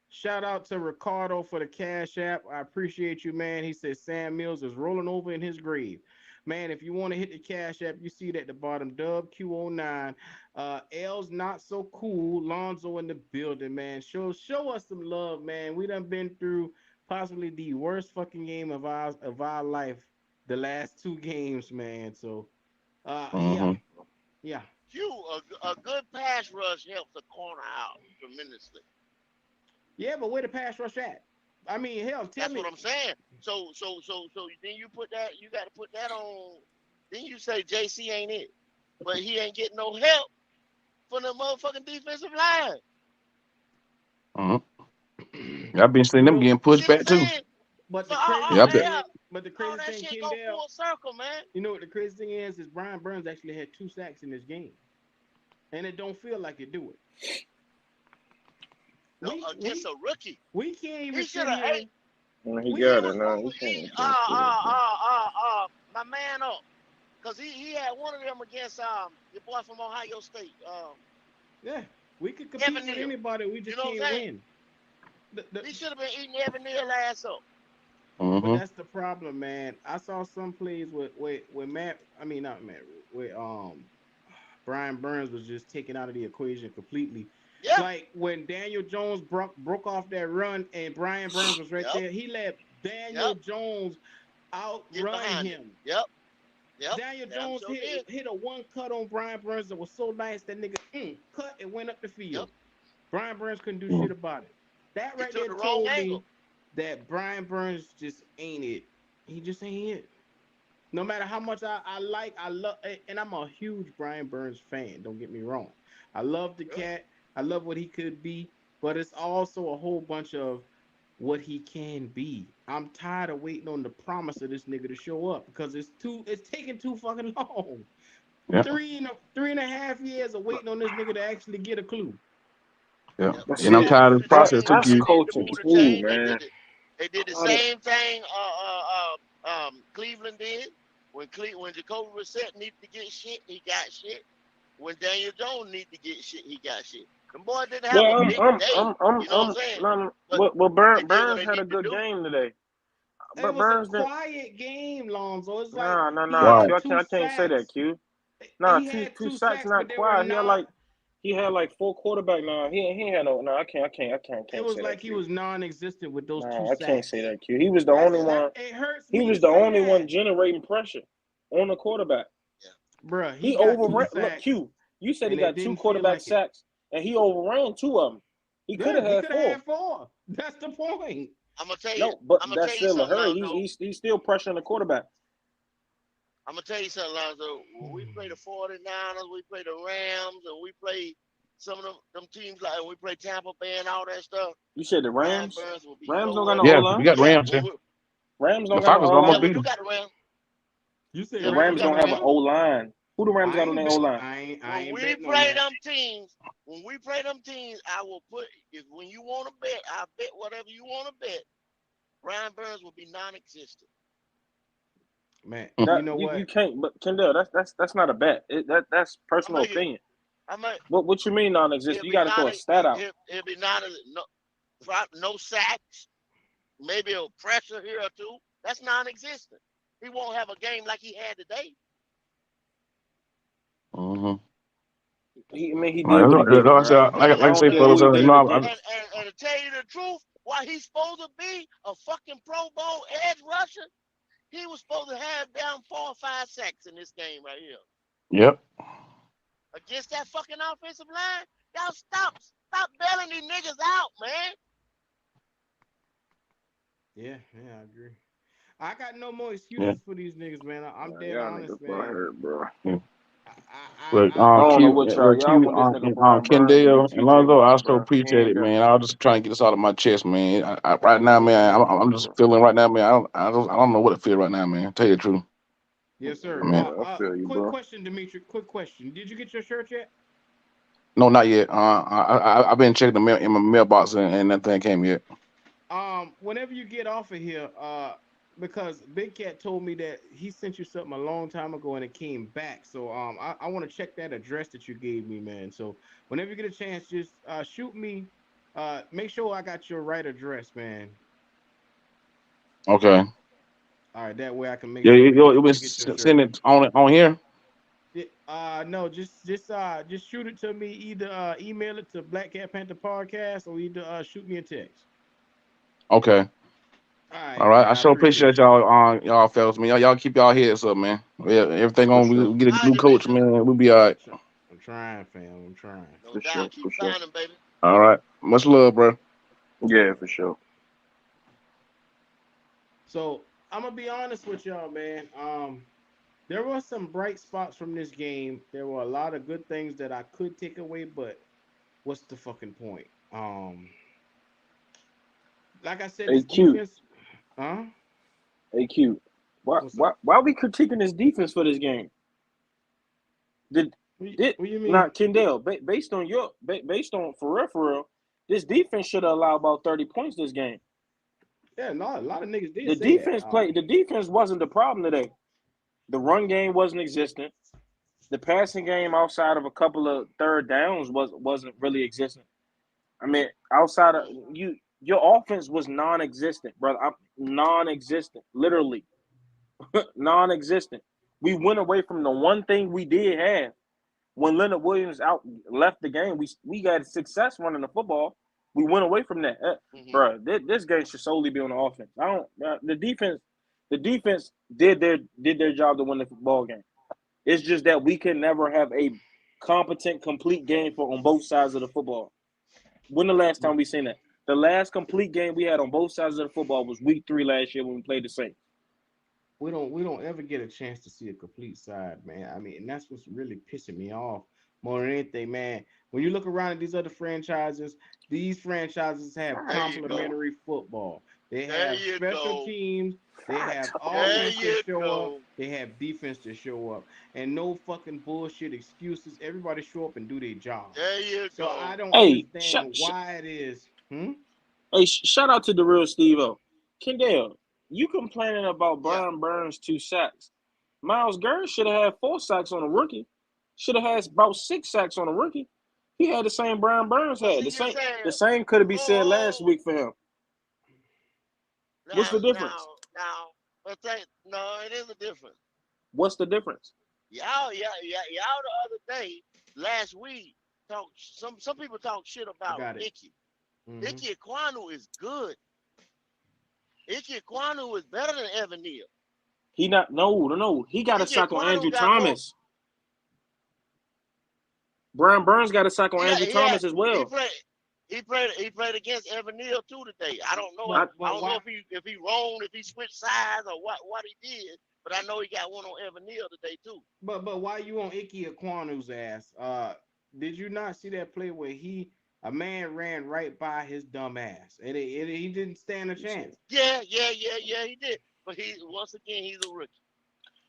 Shout out to Ricardo for the Cash App. I appreciate you, man. He says Sam Mills is rolling over in his grave. Man, if you want to hit the Cash App, you see it at the bottom. Dub Q09. L's not so cool. Lonzo in the building, man. Show us some love, man. We done been through possibly the worst fucking game of our life the last 2 games, man. So yeah, Hmm. yeah. a good pass rush helps a corner out tremendously. Yeah, but where the pass rush at? I mean, hell, tell That's what me. I'm saying. So then you put that, you got to put that on. Then you say JC ain't it, but he ain't getting no help from the motherfucking defensive line. Hmm. I've been seeing You them know, getting You pushed see what I'm back too. saying? but So the crazy Yeah, thing yeah, is, but the all crazy that thing, shit go Kendall, full circle, man. you know what the crazy thing is Brian Burns actually had 2 sacks in this game, and it don't feel like it do it. No, We against we a rookie, we can't even he should sit have. Hey, here. Nah, he We he got can't. it. was Nah, he he can't say that, bro. my man up because he had one of them against your boy from Ohio State, Yeah, we could compete Evan with Neal. anybody. We You just know what I'm can't saying? win. The He should have been eating Evan Neal ass up. But Hmm. that's the problem, man. I saw some plays with Matt. I mean, not Matt. With Brian Burns was just taken out of the equation completely. Yeah. Like when Daniel Jones broke off that run and Brian Burns was right Yep. there, he let Daniel Yep. Jones Get outrun behind him. him. Yep. Yep. Daniel Damn Jones sure did. hit a one cut on Brian Burns that was so nice that nigga cut and went up the Yep. field. Brian Burns couldn't do Mm. shit about it. That He right took there the wrong told angle. me that Brian Burns just ain't it. He just ain't it. No matter how much I love, and I'm a huge Brian Burns fan. Don't get me wrong. I love the Yep. cat. I love what he could be, but it's also a whole bunch of what he can be. I'm tired of waiting on the promise of this nigga to show up because it's taking too fucking long. Yeah, 3.5 years of waiting on this nigga to actually get a clue. yeah. Yep. But They And I'm see, did the tired of the booty process change. too, that's They Q. did the coaching booty too, change. man. They did the How the- same thing. Cleveland did when Jacoby Brissett needed to get shit, he got shit. When Daniel Jones needed to get shit, he got shit. Them boys didn't have a Well, big day. You know what I'm saying? But well, they did what Burns they had a needed to good do. game today. It But was a Burns didn't. quiet game, Lonzo. It's like he Nah, Right. had Q. two I can't say that, sacks. Q. Nah, He two had two two sacks sacks, but not they were quiet. not. He had like four quarterback. Nah, he ain't had no. No, I It can't was say that, like he Q. was non-existent with those two No, I can't say sacks. that, Q. He was the only That one. it hurts He me to was the say only one that, generating pressure on the quarterback. Yeah. bruh. He He got two overran. Look, sacks, Q. You said he and it got two didn't feel quarterback like it. sacks, and he overran two of them. He could Yeah, have he had could have four. had four. That's the point. I'm gonna tell you. No, but I'm gonna tell that's you still a something, hurry. Lonzo. He's still pressuring the quarterback. I'm gonna tell you something, Lonzo. When we play the 49ers, we play the Rams, and we play some of them teams like and we play Tampa Bay and all that stuff. You said the Brian Rams. Burns will be Rams don't got nowhere. no O Yeah, we line. got Yeah, Rams here. Rams The don't got no Falcons O yeah, almost line. we beat do them. got the Rams. You say Yeah, The we do Rams Rams got and don't the have an O Rams. Rams? line. Who the Rams I got on their ain't O bet. line? I When ain't we betting on play that. them teams, when we play them teams, I will put if when you want to bet, I bet whatever you want to bet. Brian Burns will be non-existent. Man, you That know you what? can't. But Kendall, that's not a bet. That's I personal make it. opinion. I might. What you mean non-existent? He'll You be got to throw non. a stat out. He'll be non. No, no sacks. Maybe a pressure here or two. That's non-existent. He won't have a game like he had today. Mm-hmm. I mean, he did Like, what he did, I bro. said, And I like I don't say, care who fellas, he you did know, it to. to tell you the truth, why he's supposed to be a fucking Pro Bowl edge rusher, he was supposed to have down 4 or 5 sacks in this game right here yep. against that fucking offensive line. Y'all stop bailing these niggas out, man. Yeah, I agree. I got no more Yeah. excuses for these niggas, man. I'm Man, dead y'all niggas honest, man. butthurt, bro. Yeah. I, Look, I I don't know love. what y'all. Look, Y'all Q, want this nigga Brian Burns to be Kendall and TJ Lonzo, I Watt, so bro. He appreciate ain't it, got man. it. I was just trying to get this out of my chest, man. Right now, He man, ain't got I'm it, just bro. feeling right now, man. I don't know what to feel right now, man. Tell you the truth, Yes, sir. man. Yeah, I feel you, Quick bro. question, Dimitri. Quick question. Did you get your shirt yet? No, not yet. I've been checking the mail in my mailbox and nothing came yet. Whenever you get off of here, because Big Cat told me that he sent you something a long time ago and it came back. So I want to check that address that you gave me, man. So whenever you get a chance, just shoot me. Make sure I got your right address, man. Okay. All right, that way I can make Yeah, sure to it was get your shirt. send it on here. No, just shoot it to me. Either email it to Black Cat Panther Podcast or either shoot me a text. Okay. All right, All right. man. I I sure appreciate appreciate you. y'all y'all fellas, man. Y'all keep y'all heads up, man. Yeah, everything For on sure. we get a All right, new coach, Demetri. man. We'll be all right. I'm trying, fam. I'm trying. No For sure. doubt. Keep For sure. signing, baby. All right. Much love, bro. Yeah, for sure. So I'm gonna be honest with y'all, man. There were some bright spots from this game. There were a lot of good things that I could take away, but what's the fucking point? Like I said, this AQ. defense. Huh? AQ. Why What's why up? why are we critiquing this defense for this game? Did did What you mean? not Kendall, based on based on for real, this defense should have allowed about 30 points this game. Yeah, no, a lot of niggas did The say that. defense played. The defense wasn't the problem today. The run game wasn't existent. The passing game outside of a couple of third downs wasn't really existent. I mean, outside of you, your offense was non-existent, brother. Non-existent, literally non-existent. We went away from the one thing we did have. When Leonard Williams out left the game, we got success running the football. We went away from that, Mm-hmm. bro. This game should solely be on the offense. I don't. The defense The defense did their job to win the ball game. It's just that we can never have a competent, complete game for on both sides of the football. When the last time we seen that? The last complete game we had on both sides of the football was week 3 last year when we played the Saints. We don't ever get a chance to see a complete side, man. I mean, and that's what's really pissing me off more than anything, man. When you look around at these franchises have There you go. complementary football. They There have you special go. teams, they I have There offense told to you show up, go. they have defense to show up, and no fucking bullshit excuses. Everybody show up and do their job. There you So I go. don't Hey, understand why it is. Hmm? shout out to the real Steve O. Kendall, you complaining about Yeah. Brian Burns 2 sacks. Miles Garrett should have had 4 sacks on a rookie. Should have had about 6 sacks on a rookie. He had the same Brian Burns But had. see, The you same saying, the same could be said last oh, week for him. What's now, the difference? now, but say, no, it is a difference. What's the difference? Y'all the other day, last week, some people talk shit I about got it. Icky. Hmm. Icky Ekwonu is good. Icky Ekwonu is better than Evan Neal. He not no. He got a Icky sack on Ekwonu Andrew got more. Thomas. Brian Burns got a sack on Yeah, Andrew yeah. Thomas as He well. played. He played against Evan Neal too today. I don't know. I, I But don't know why? if he roamed, if he switched sides or what he did. But I know he got one on Evan Neal today too. But why you on Ike Aquanu's ass? Did you not see that play where a man ran right by his dumb ass and he didn't stand a chance? Yeah. He did. But once again he's a rookie.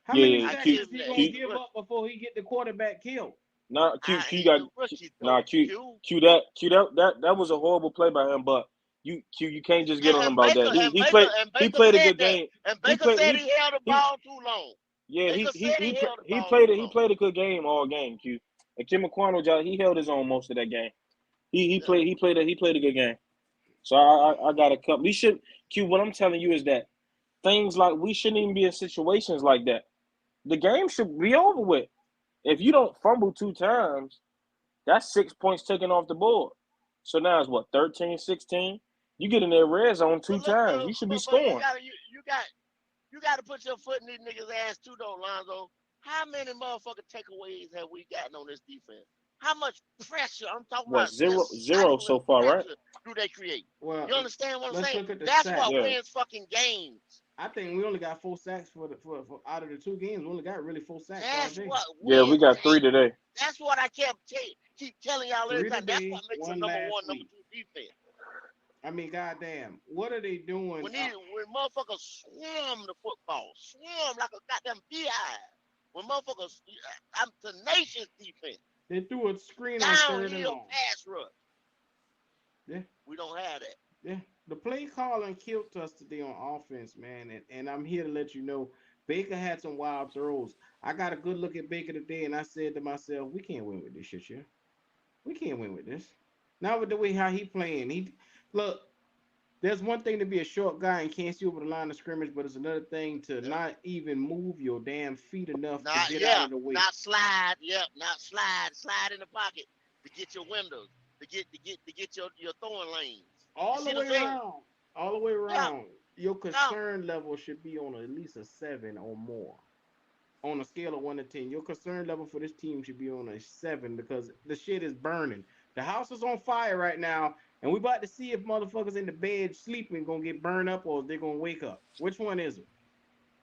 How yeah, many yeah. I sacks Q, give is him he that. gonna He's Q, a give rookie. up before he get the quarterback killed? nah, Q He's got a rookie nah though. Q Q. Q that was a horrible play by him. But you can't just get on him And about Baker that. He and he Baker played and he Baker played a said good that. game. And He Baker played said he held the he ball too long. yeah Baker said he held the he ball played too it. He long. played a good game all game. Q and Kim McQuarrie, he held his own most of that game. Yeah. He played a good game. So I got a couple. We should Q. What I'm telling you is that things like we shouldn't even be in situations like that. The game should be over with. If you don't fumble 2 times, that's 6 points taken off the board. So now it's what, 13-16? You get in their red zone two But look, times. You should be but scoring. you got to put your foot in these niggas' ass too, though, Lonzo. How many motherfucking takeaways have we gotten on this defense? How much pressure? I'm talking What, about zero just zero stifling so far, right? pressure do they create? Well, You understand what I'm let's saying? look at the That's sacks. what Yeah. wins fucking games. I think we only got 4 sacks for out of the 2 games. We only got really 4 sacks all That's day. what Yeah, we wins got 3 games. today. That's what I keep telling y'all every 3 time. That's what today, makes a one number last one, number week. two defense. I mean, goddamn, what are they doing? When motherfuckers swarm the football, swarm like a goddamn beehive. When motherfuckers, I'm tenacious defense. They threw a screen on 3rd and Downhill long. pass rush. Yeah, We don't have that. yeah. The play calling killed us today on offense, man. And I'm here to let you know, Baker had some wild throws. I got a good look at Baker today, and I said to myself, we can't win with this shit here. We can't win with this. Not with the way how he playing. He look. There's one thing to be a short guy and can't see over the line of scrimmage, but it's another thing to Yep. not even move your damn feet enough to Not get out yeah, of the way. not slide. Yep, not slide. Slide in the pocket to get your windows, to get your throwing lanes. You All the see what way I'm saying? around. All the way Yeah, around. Your yeah. concern level should be on at least a 7 or more. On a scale of 1 to 10, your concern level for this team should be on a 7 because the shit is burning. The house is on fire right now, and we about to see if motherfuckers in the bed sleeping gonna get burned up or if they're gonna wake up. Which one is it?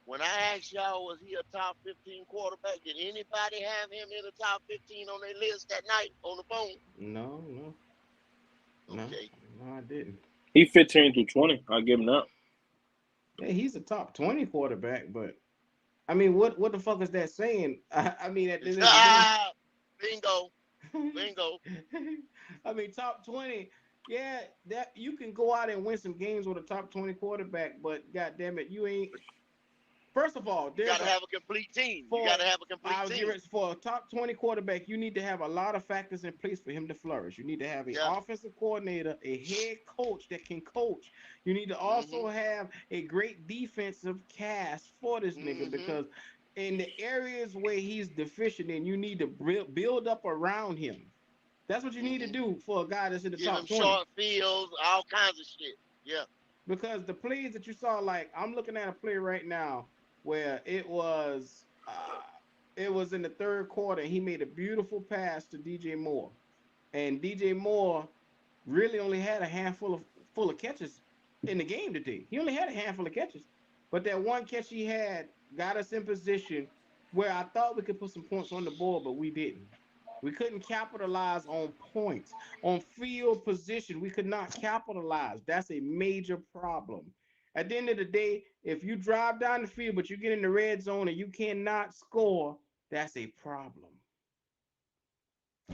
When I asked y'all, was he a top 15 quarterback? Did anybody have him in the top 15 on their list that night on the phone? No, no, no, Okay. no, I didn't. He 15 through 20. I'll give him that. Yeah, he's a top 20 quarterback, but I mean, what the fuck is that saying? I mean, at the end of the day, Bingo. Bingo. I mean, top 20. Yeah, that you can go out and win some games with a top 20 quarterback, but god damn it, you ain't. First of all, You there's gotta a have a complete team. You for gotta have a complete I'll give team. it for a top 20 quarterback, you need to have a lot of factors in place for him to flourish. You need to have an Yeah. offensive coordinator, a head coach that can coach. You need to also Mm-hmm. have a great defensive cast for this nigga Mm-hmm. because in the areas where he's deficient in, you need to build up around him. That's what you need to Mm-hmm. do for a guy that's in the Give him top 20. short fields, all kinds of shit. Yeah. because the plays that you saw, like I'm looking at a play right now where it was in the third quarter and he made a beautiful pass to DJ Moore. And DJ Moore really only had a handful of full of catches in the game today. He only had a handful of catches. But that one catch he had got us in position where I thought we could put some points on the board, but we didn't. We couldn't capitalize on points. On field position, we could not capitalize. That's a major problem. At the end of the day, if you drive down the field, but you get in the red zone and you cannot score, that's a problem.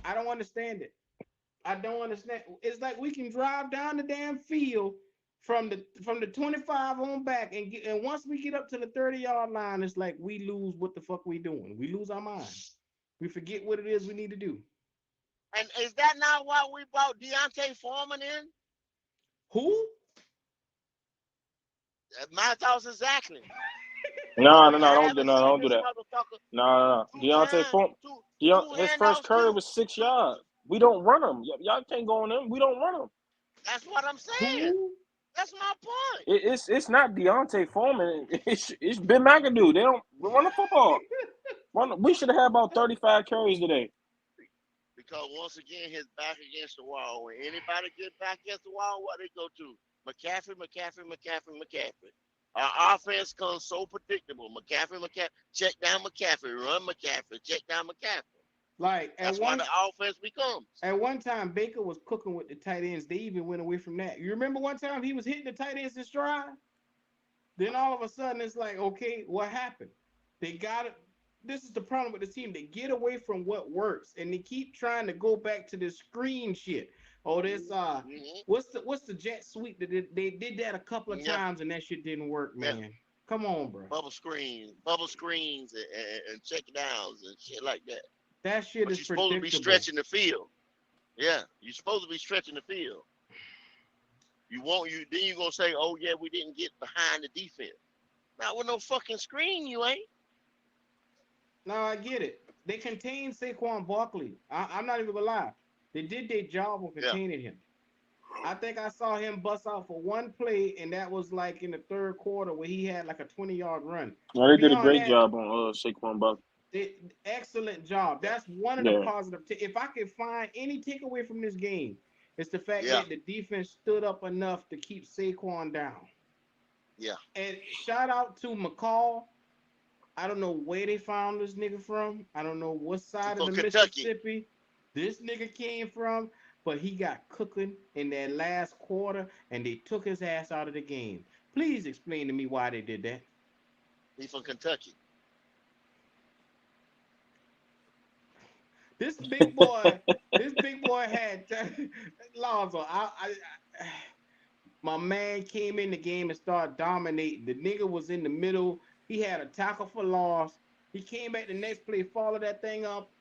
I don't understand it. I don't understand. It's like we can drive down the damn field from the 25 on back and once we get up to the 30-yard line, it's like we lose what the fuck we doing. We lose our mind. We forget what it is we need to do. And is that not why we brought Deontay Foreman in? Who? My thoughts exactly. No, no, I no, haven't seen don't do this that. motherfucker No, no, no. two Deontay times, Font, two his first handouts, carry was 6 yards. We don't run him. Y'all can't go on him. We don't run him. That's what I'm saying. Who? That's my point. It's not Deontay Foreman. It's Ben McAdoo. They don't run the football. We should have had about 35 carries today. Because once again, his back against the wall. When anybody get back against the wall, what they go to? McCaffrey. Our offense comes so predictable. McCaffrey, check down McCaffrey, run McCaffrey, check down McCaffrey. Like that's why the offense becomes. At one time, Baker was cooking with the tight ends. They even went away from that. You remember one time he was hitting the tight ends in stride? Then all of a sudden, it's like, okay, what happened? They got it. This is the problem with the team. They get away from what works, and they keep trying to go back to this screen shit. Oh, this what's the jet sweep that they did that a couple of times, and that shit didn't work, man. Yeah. Come on, bro. Bubble screens, and check downs and shit like that. That shit is you're supposed to be stretching the field. Yeah, you're supposed to be stretching the field. Then you're gonna say, oh yeah, we didn't get behind the defense. Not with no fucking screen, you ain't. No, I get it. They contained Saquon Barkley. I'm not even gonna lie. They did their job of containing him. I think I saw him bust out for one play, and that was like in the third quarter where he had like a 20-yard run. Well, they did a great job on Saquon Barkley. Excellent job. That's one of the positive. If I could find any takeaway from this game, it's the fact that the defense stood up enough to keep Saquon down. Yeah. And shout out to McCall. I don't know where they found this nigga from. I don't know what side of the Mississippi this nigga came from, but he got cooking in that last quarter, and they took his ass out of the game. Please explain to me why they did that. He's from Kentucky. This big boy had Lonzo. My man came in the game and started dominating. The nigga was in the middle. He had a tackle for loss. He came back the next play, followed that thing up.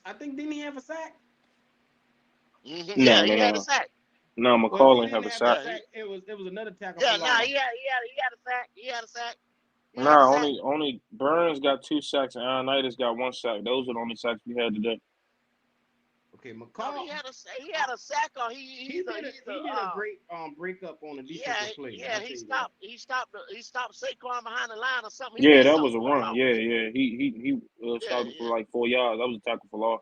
I think didn't he have a sack? Mm-hmm. Yeah, he had a sack. No, McCall didn't have a sack. It was another tackle. Yeah, no, he had a sack. No, only Burns got 2 sacks and Ioannidis got 1 sack. Those are the only sacks we had today. Okay, McCall. No, he had a sack, or he did a great breakup on the defensive play. Yeah, he stopped Saquon behind the line or something. Yeah, that was a run. Yeah. He stopped for like 4 yards. That was a tackle for loss.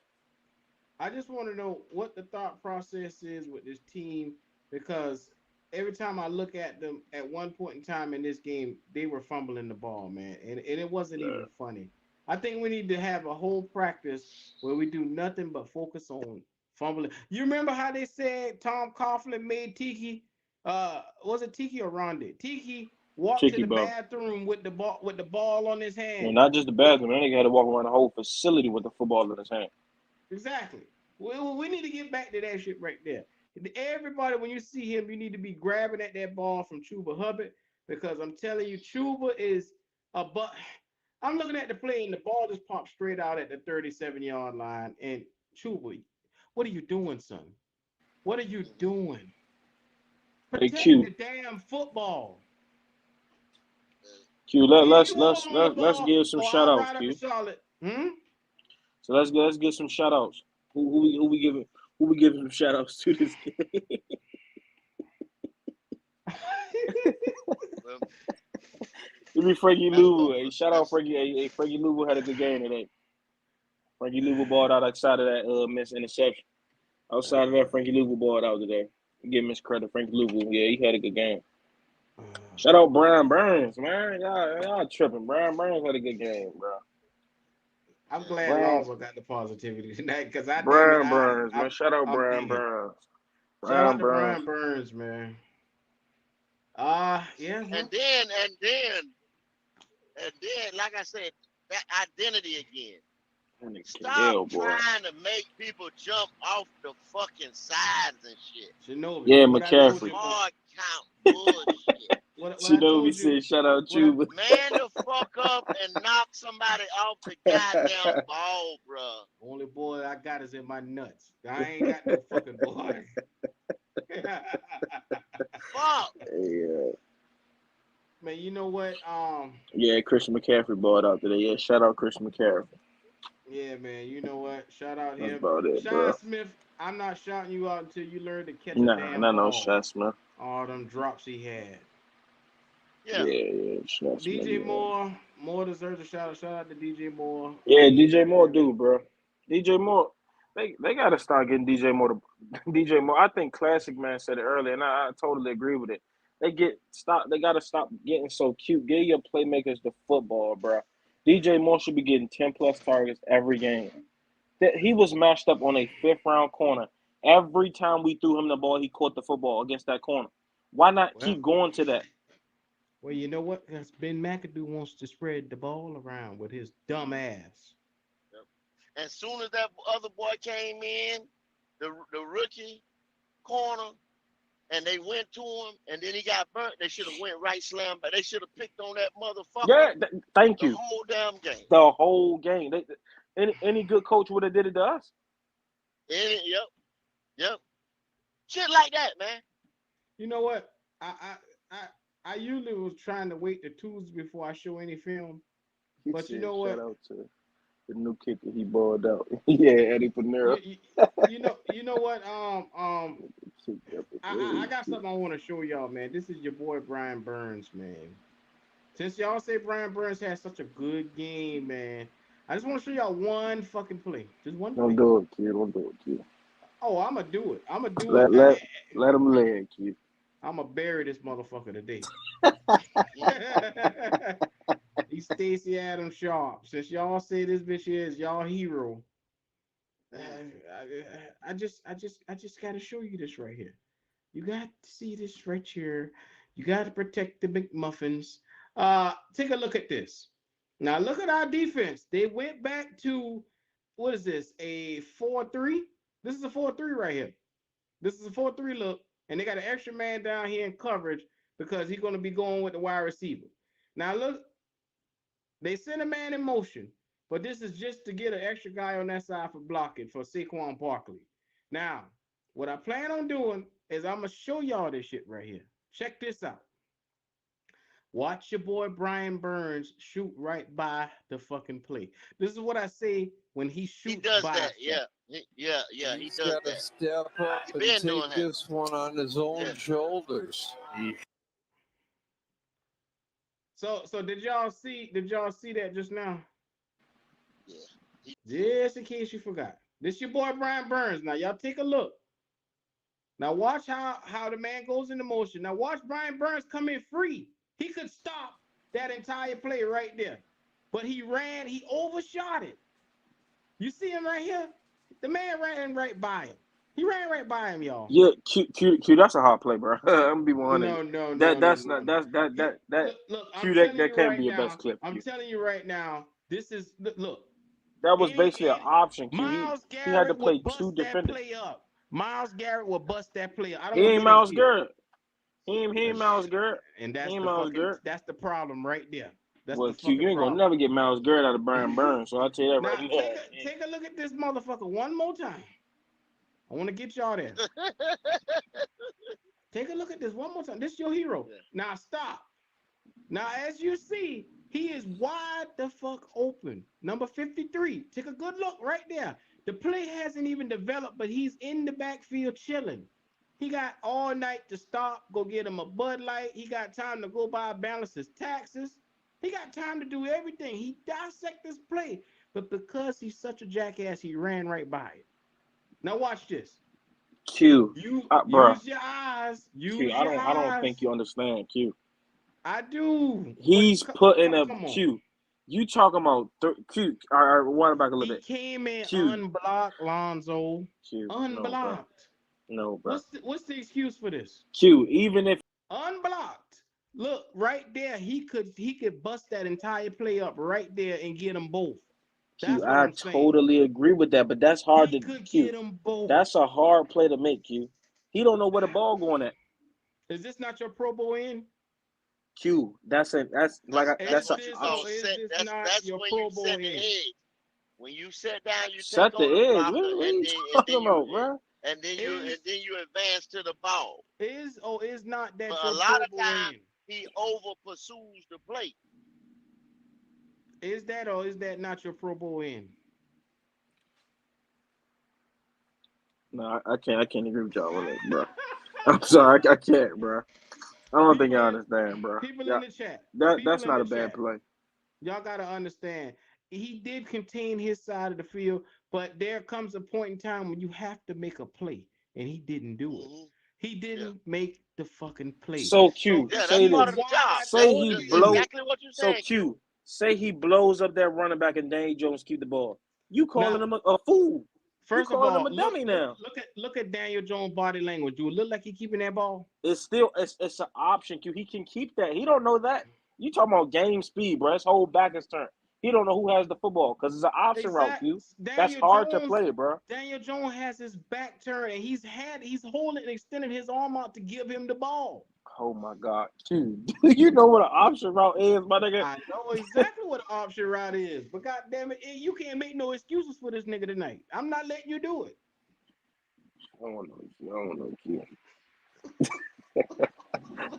I just want to know what the thought process is with this team, because every time I look at them at one point in time in this game, they were fumbling the ball, man, and it wasn't even funny. I think we need to have a whole practice where we do nothing but focus on fumbling. You remember how they said Tom Coughlin made Tiki? Was it Tiki or Rondé? Tiki walked to the bathroom with the ball on his hand. Well, not just the bathroom. That nigga had to walk around the whole facility with the football in his hand. Exactly. We need to get back to that shit right there. Everybody, when you see him, you need to be grabbing at that ball from Chuba Hubbard, because I'm telling you, Chuba is a butt. I'm looking at the play, and the ball just popped straight out at the 37-yard line. And Chuba, what are you doing, son? What are you doing? Protect the damn football. Q, let's give some shout outs, Q. So let's give some shout outs. Who we giving some shout outs to this game? remember. Give me Frankie That's Louvu. what. Hey, shout out That's Frankie. Hey, Frankie Louvu had a good game today. Frankie Louvu balled out outside of that missed interception. Outside of that, Frankie Louvu balled out today. Give him his credit, Frankie Louvu. Yeah, he had a good game. Shout out Brian Burns, man. Y'all tripping. Brian Burns had a good game, bro. I'm yeah. glad Brian Lonzo got the positivity tonight because I damn it, Brian Burns, man. Shout out I'm Brian digging. Burns. Shout out Brian to Burns. Brian Burns, man. Yeah, And well, then like I said, that identity again. Stop Hell, boy. trying to make people jump off the fucking sides and shit. Shinobi. Yeah, What I told McCaffrey. you, Hard count bullshit. what I Shinobi told you, said, shout out what I Chuba. Man the fuck up and knock somebody off the goddamn ball, bruh. only boy I got is in my nuts. I ain't got no fucking boy. Fuck. Yeah. Man, you know what? Yeah, Christian McCaffrey balled out today. Yeah, shout out Christian McCaffrey. Yeah, man, you know what? Shout out That's him. about it, Sean bro. Smith, I'm not shouting you out until you learn to catch a Nah, damn not no ball. shots, man. All them drops he had. Yeah. Yeah, shots, man. DJ Moore deserves a shout out. Shout out to DJ Moore. Yeah, DJ Moore, do, bro. DJ Moore, they gotta start getting DJ Moore. DJ Moore, I think Classic Man said it earlier, and I totally agree with it. They gotta stop getting so cute. Get your playmakers the football, bro. DJ Moore should be getting 10+ targets every game. That he was matched up on a 5th-round corner. Every time we threw him the ball, he caught the football against that corner. Why not Well, keep going to that? well, you know what? Because Ben McAdoo wants to spread the ball around with his dumb ass. As soon as that other boy came in, the rookie corner, and they went to him, and then he got burnt, they should have went right slam, but they should have picked on that motherfucker Yeah, thank the you. whole damn game. The whole game. Any good coach would have did it to us. Yep. Shit like that, man. You know what? I usually was trying to wait the Tuesday before I show any film. He But you said, know shout what? out to the new kicker he balled out. Yeah, Eddie Panera. You know what? Kicked up a I great got kick. something I want to show y'all, man. This is your boy Brian Burns, man. Since y'all say Brian Burns had such a good game, man, I just want to show y'all one fucking play. Just one Don't play. do it, kid. Don't do it, kid. Oh, I'm gonna do it. I'm gonna do it. Let him live, kid. I'm gonna bury this motherfucker today. He's Stacey Adams Sharp. Since y'all say this bitch is y'all hero, I just gotta show you this right here. You got to see this right here. You got to protect the McMuffins. Take a look at this. Now look at our defense. They went back to what is this? A 4-3? This is a 4-3 right here. This is a 4-3 look, and they got an extra man down here in coverage because he's going to be going with the wide receiver. Now look, they send a man in motion, but this is just to get an extra guy on that side for blocking for Saquon Barkley. Now, what I plan on doing is I'm gonna show y'all this shit right here. Check this out. Watch your boy Brian Burns shoot right by the fucking play. This is what I say when he He shoots does by that. stuff. He He's does got to that. step up He and been take doing that. this one on his own Yeah. shoulders. So did y'all see that just now? Yeah. Just in case you forgot. This your boy Brian Burns. Now y'all take a look. Now watch how the man goes into motion. Now watch Brian Burns come in free. He could stop that entire play right there. But he overshot it. You see him right here? The man ran right by him. He ran right by him, y'all. Yeah, Q. That's a hard play, bro. I'm gonna be 100. No. That's No. not that Look, I'm Q. telling That you can't right be your best now. clip, I'm Q. telling you right now. This is look. That was Any, basically an option, Q. Miles He had to Garrett play would two bust that defenders. play up. Miles Garrett will bust that play up. I don't He want to ain't hear that Miles shit. Garrett. He ain't Miles Garrett. And He that's ain't the Miles Garrett. problem right there. That's Well, the Q, fucking you ain't gonna problem. never get Miles Garrett out of Brian Burns, so I'll tell you that Now right now. take a look at this motherfucker one more time. I want to get y'all there. Take a look at this one more time. This is your hero. Yeah. Now stop. Now as you see, he is wide the fuck open. Number 53. Take a good look right there. The play hasn't even developed, but he's in the backfield chilling. He got all night to stop, go get him a Bud Light. He got time to go by balance his taxes. He got time to do everything. He dissect this play. But because he's such a jackass, he ran right by it. Now watch this. Q, You bruh. use your eyes. Q, Use I your don't think eyes. you understand, Q. I do. But He's putting a come on. Q. You talking about Q? All right, wind back a little He bit. came in Q, unblocked, Lonzo. Q. No, bro. Unblocked. No, bro. What's the excuse for this? Q. Even if Unblocked. Look, right there, he could bust that entire play up right there and get them both. Q, That's what I I'm saying. totally agree with that, but that's hard He to could Q. get them both. That's a hard play to make, Q. He don't know where the ball going at. Is this not your Pro Bowl in? Q. That's an That's what you Or call is set. this not That's your when you Pro Bowl set the in? edge. When you sit down, you take set the on the edge. blocker, What are and you then talking you about, bro? advance to the ball. Is not But that a your lot Pro of Bowl times in? he over pursues the plate. Is that or is that not your Pro Bowl in? No, I can't. I can't agree with y'all with it, bro. I'm sorry, I can't, bro. I don't think people y'all in understand, bro. people Yeah, in the chat. People that's in not the a bad chat. play. Y'all gotta understand. He did contain his side of the field, but there comes a point in time when you have to make a play, and he didn't do it. Mm-hmm. He Yeah, didn't make the fucking play. So So Q, yeah, that's say he part was of this. the job. wide Say That's he just blow. open. exactly what you're So saying, Q. Q, say he blows up that running back and Daniel Jones keep the ball. You calling Now, him a fool? You first of calling him all, a dummy now? look at Daniel Jones' body language. Do it look like he keeping that ball? It's still it's an option. Q. He can keep that. He don't know that. You talking about game speed, bro? His whole back is turned. He don't know who has the football because it's an option route, Exactly. Q. That's hard to play, bro. Daniel Jones has his back turned, and he's holding and extending his arm out to give him the ball. Oh my God, Q. You know what an option route is, my nigga? I know exactly what an option route is, but god damn it, you can't make no excuses for this nigga tonight. I'm not letting you do it. I don't know, Q. I don't know, Q.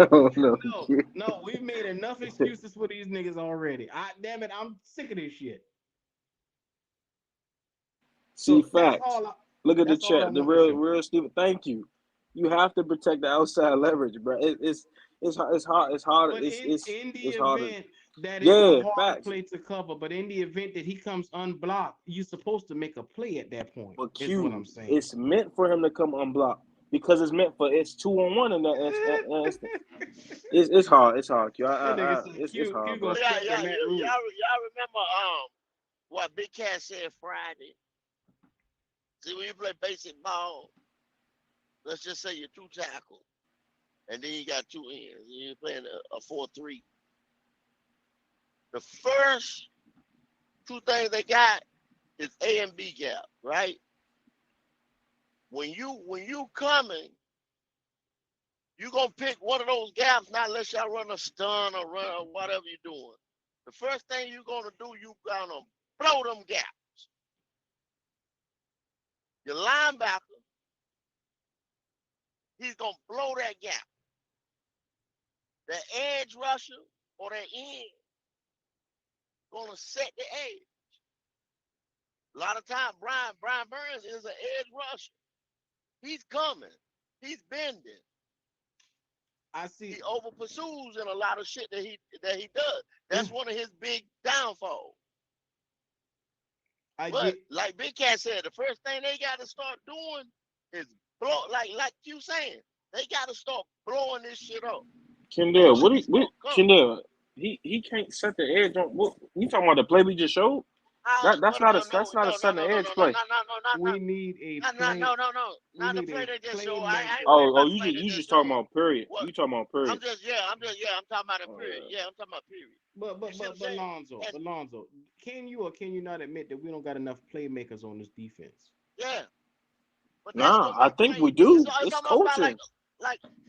I don't know, Q. No, we've made enough excuses for these niggas already. Damn it, I'm sick of this shit. See, So facts. Look at the that's all I chat. The want to say. real Steven. Thank you. You have to protect the outside leverage, bro. It's hard. It's hard. But in the It's hard. event that it's a Yeah, hard facts. play to cover, but in the event that he comes unblocked, you're supposed to make a play at that point. But Is what Q, I'm saying. it's meant for him to come unblocked because it's 2-on-1 in that instant. It's hard. It's hard, Q. That nigga said It's Q hard, gonna bro. Yeah, step yeah, in that y'all, route. y'all remember what Big Cat said Friday? See, when you play basic ball, let's just say you're two tackle, and then you got two ends. You're playing a 4-3. The first two things they got is A and B gap, right? When you coming, you gonna pick one of those gaps, not unless y'all run a stun or run or whatever you're doing. The first thing you're gonna do, you gonna blow them gaps. Your linebacker, he's gonna blow that gap. The edge rusher or that end gonna set the edge. A lot of times, Brian Burns is an edge rusher. He's coming. He's bending. I see. He over pursues in a lot of shit that he does. That's one of his big downfalls. But like Big Cat said, the first thing they got to start doing is blow. Like you saying, they got to start blowing this shit up. Kendall, Kendall, he can't set the edge on. What you talking about? The play we just showed? That's not a setting the edge play. We need a play. Not the play they just showed. You just talking about period. You talking about period. I'm talking about a period. Yeah, I'm talking about period. But Lonzo, can you or can you not admit that we don't got enough playmakers on this defense? Yeah. Nah, I think we do. It's coaching.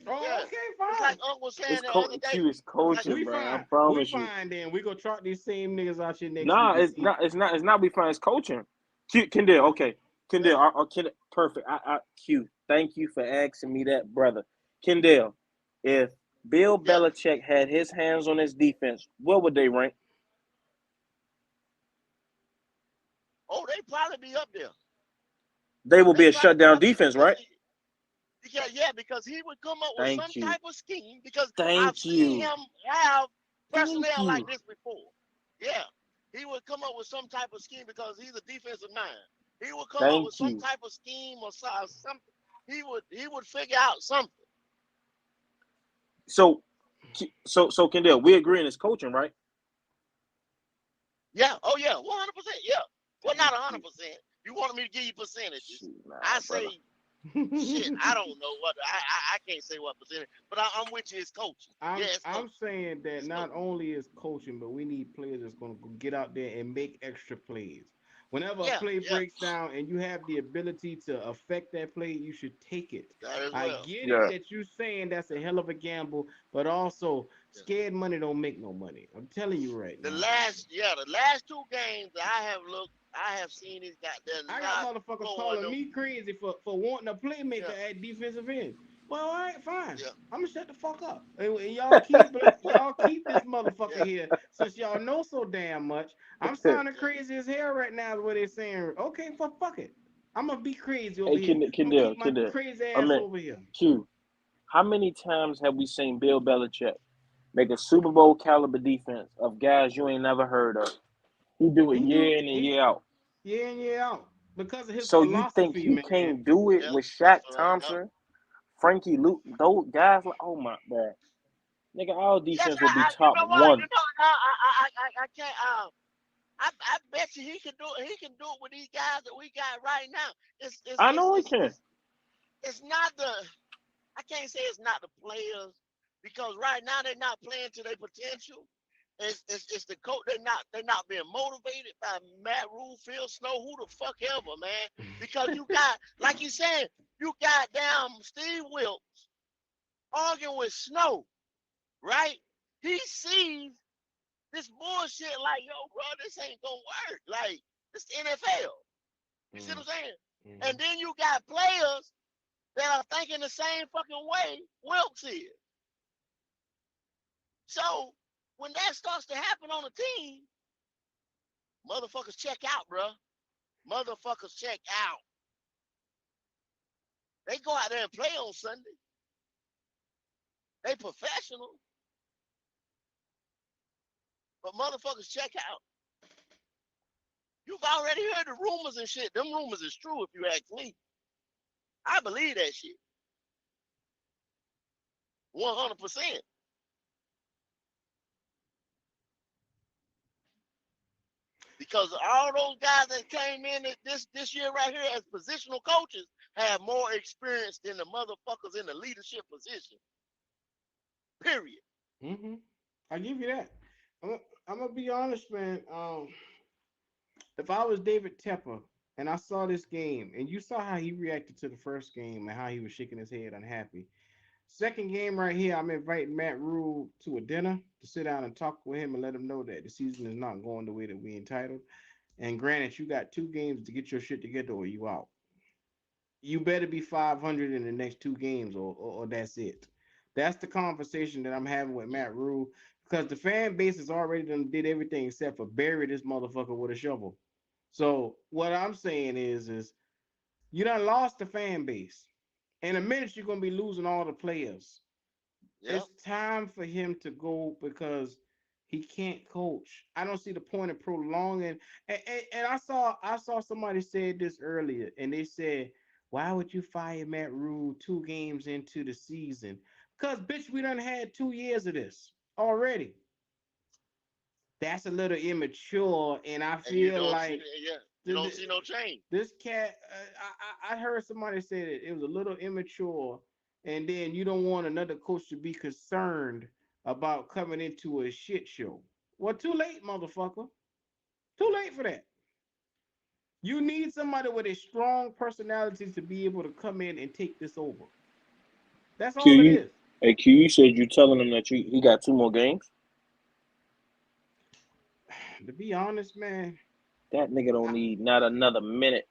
Okay, fine. It's like Uncle was saying the other day. It's coaching, bro. I promise you. We fine then. We gonna trot these same niggas out here next Nah, week. it's not. We fine. It's coaching. Kendall, okay. Kendall, perfect. Q. Thank you for asking me that, brother. Kendall, if Bill Belichick had his hands on his defense, what would they rank? Oh, they probably be up there. They will be a shutdown defense, right? because he would come up with some Thank you. type of scheme. Because I've Thank seen you. him have Thank personnel like you. this before. Yeah, he would come up with some type of scheme because he's a defensive mind. He would come up with Thank some you. type of scheme or something. He would figure out something. So, so Kendall, we agreeing it's coaching, right? Yeah. Oh yeah. 100%. Yeah. Well, not Thank a hundred you. percent. You wanted me to give you percentages. Shoot, nah, I brother. say shit. I don't know what. I can't say what percentage, but I'm with you. It's coaching. Yeah, I'm it's I'm coaching. saying that It's not coaching. only is coaching, but we need players that's gonna go get out there and make extra plays. Whenever a Yeah. play Yeah. breaks down and you have the ability to affect that play, you should take it. That as I well. get it Yeah. that you saying that's a hell of a gamble, but also Yeah. scared money don't make no money. I'm telling you right The now. last, yeah, the last two games that I have looked, I have seen these guys. They're I got not motherfuckers going calling to. me crazy for wanting a playmaker Yeah. at defensive end. Well, all right, fine. Yeah. I'm gonna shut the fuck up. And y'all keep this motherfucker Yeah. here since y'all know so damn much. I'm sounding Yeah. crazy as hell right now. Is what they're saying. Okay, fuck it. I'm gonna be crazy over Hey, here. I'm gonna Kendall, keep my Kendall. crazy I ass mean, over here. Q. How many times have we seen Bill Belichick make a Super Bowl caliber defense of guys you ain't never heard of? He do it He do year in and he year out. year in year out because of his So you think philosophy, he man. can't do it Yeah. with Shaq That's what. Thompson, Frankie Luke, those guys? Like, oh my god, nigga, our Yes, defense would be you top know what? You one. know, I can't. I bet you he can do it. He can do it with these guys that we got right now. It's it's I it's know he it's can. it's, it's not the. I can't say it's not the players because right now they're not playing to their potential. It's the coach. They're not being motivated by Matt Rule, Phil Snow, who the fuck ever, man. Because you got, like you said, you got damn Steve Wilkes arguing with Snow, right? He sees this bullshit like, yo, bro, this ain't gonna work. Like, it's the NFL. You see Mm, what I'm saying? mhm. And then you got players that are thinking the same fucking way Wilkes is. So when that starts to happen on a team, motherfuckers check out, bro. Motherfuckers check out. They go out there and play on Sunday. They professional, but motherfuckers check out. You've already heard the rumors and shit. Them rumors is true if you ask me. I believe that shit. 100%. Because all those guys that came in this year right here as positional coaches have more experience than the motherfuckers in the leadership position. Period. Mm-hmm. I give you that. I'm, I'm gonna be honest, man. If I was David Tepper and I saw this game, and you saw how he reacted to the first game and how he was shaking his head unhappy. Second game right here, I'm inviting Matt Rule to a dinner to sit down and talk with him and let him know that the season is not going the way that we entitled. And granted, you got 2 games to get your shit together or you out. You better be 500 in the next 2 games or that's it. That's the conversation that I'm having with Matt Rule because the fan base has already done did everything except for bury this motherfucker with a shovel. So what I'm saying is you done lost the fan base. In a minute, you're gonna be losing all the players. Yep. It's time for him to go because he can't coach. I don't see the point of prolonging. And I saw somebody said this earlier, and they said, "Why would you fire Matt Rule 2 games into the season?" Because bitch, we done had 2 years of this already. That's a little immature, and I And you feel don't see like that, yeah. You the, don't the, see no change. this cat. I heard somebody say that it was a little immature, and then you don't want another coach to be concerned about coming into a shit show. Well, too late, motherfucker. Too late for that. You need somebody with a strong personality to be able to come in and take this over. That's Q, all it you, is. hey Q, you said you telling him that he got 2 more games. To be honest, man, That nigga don't I, need not another minute.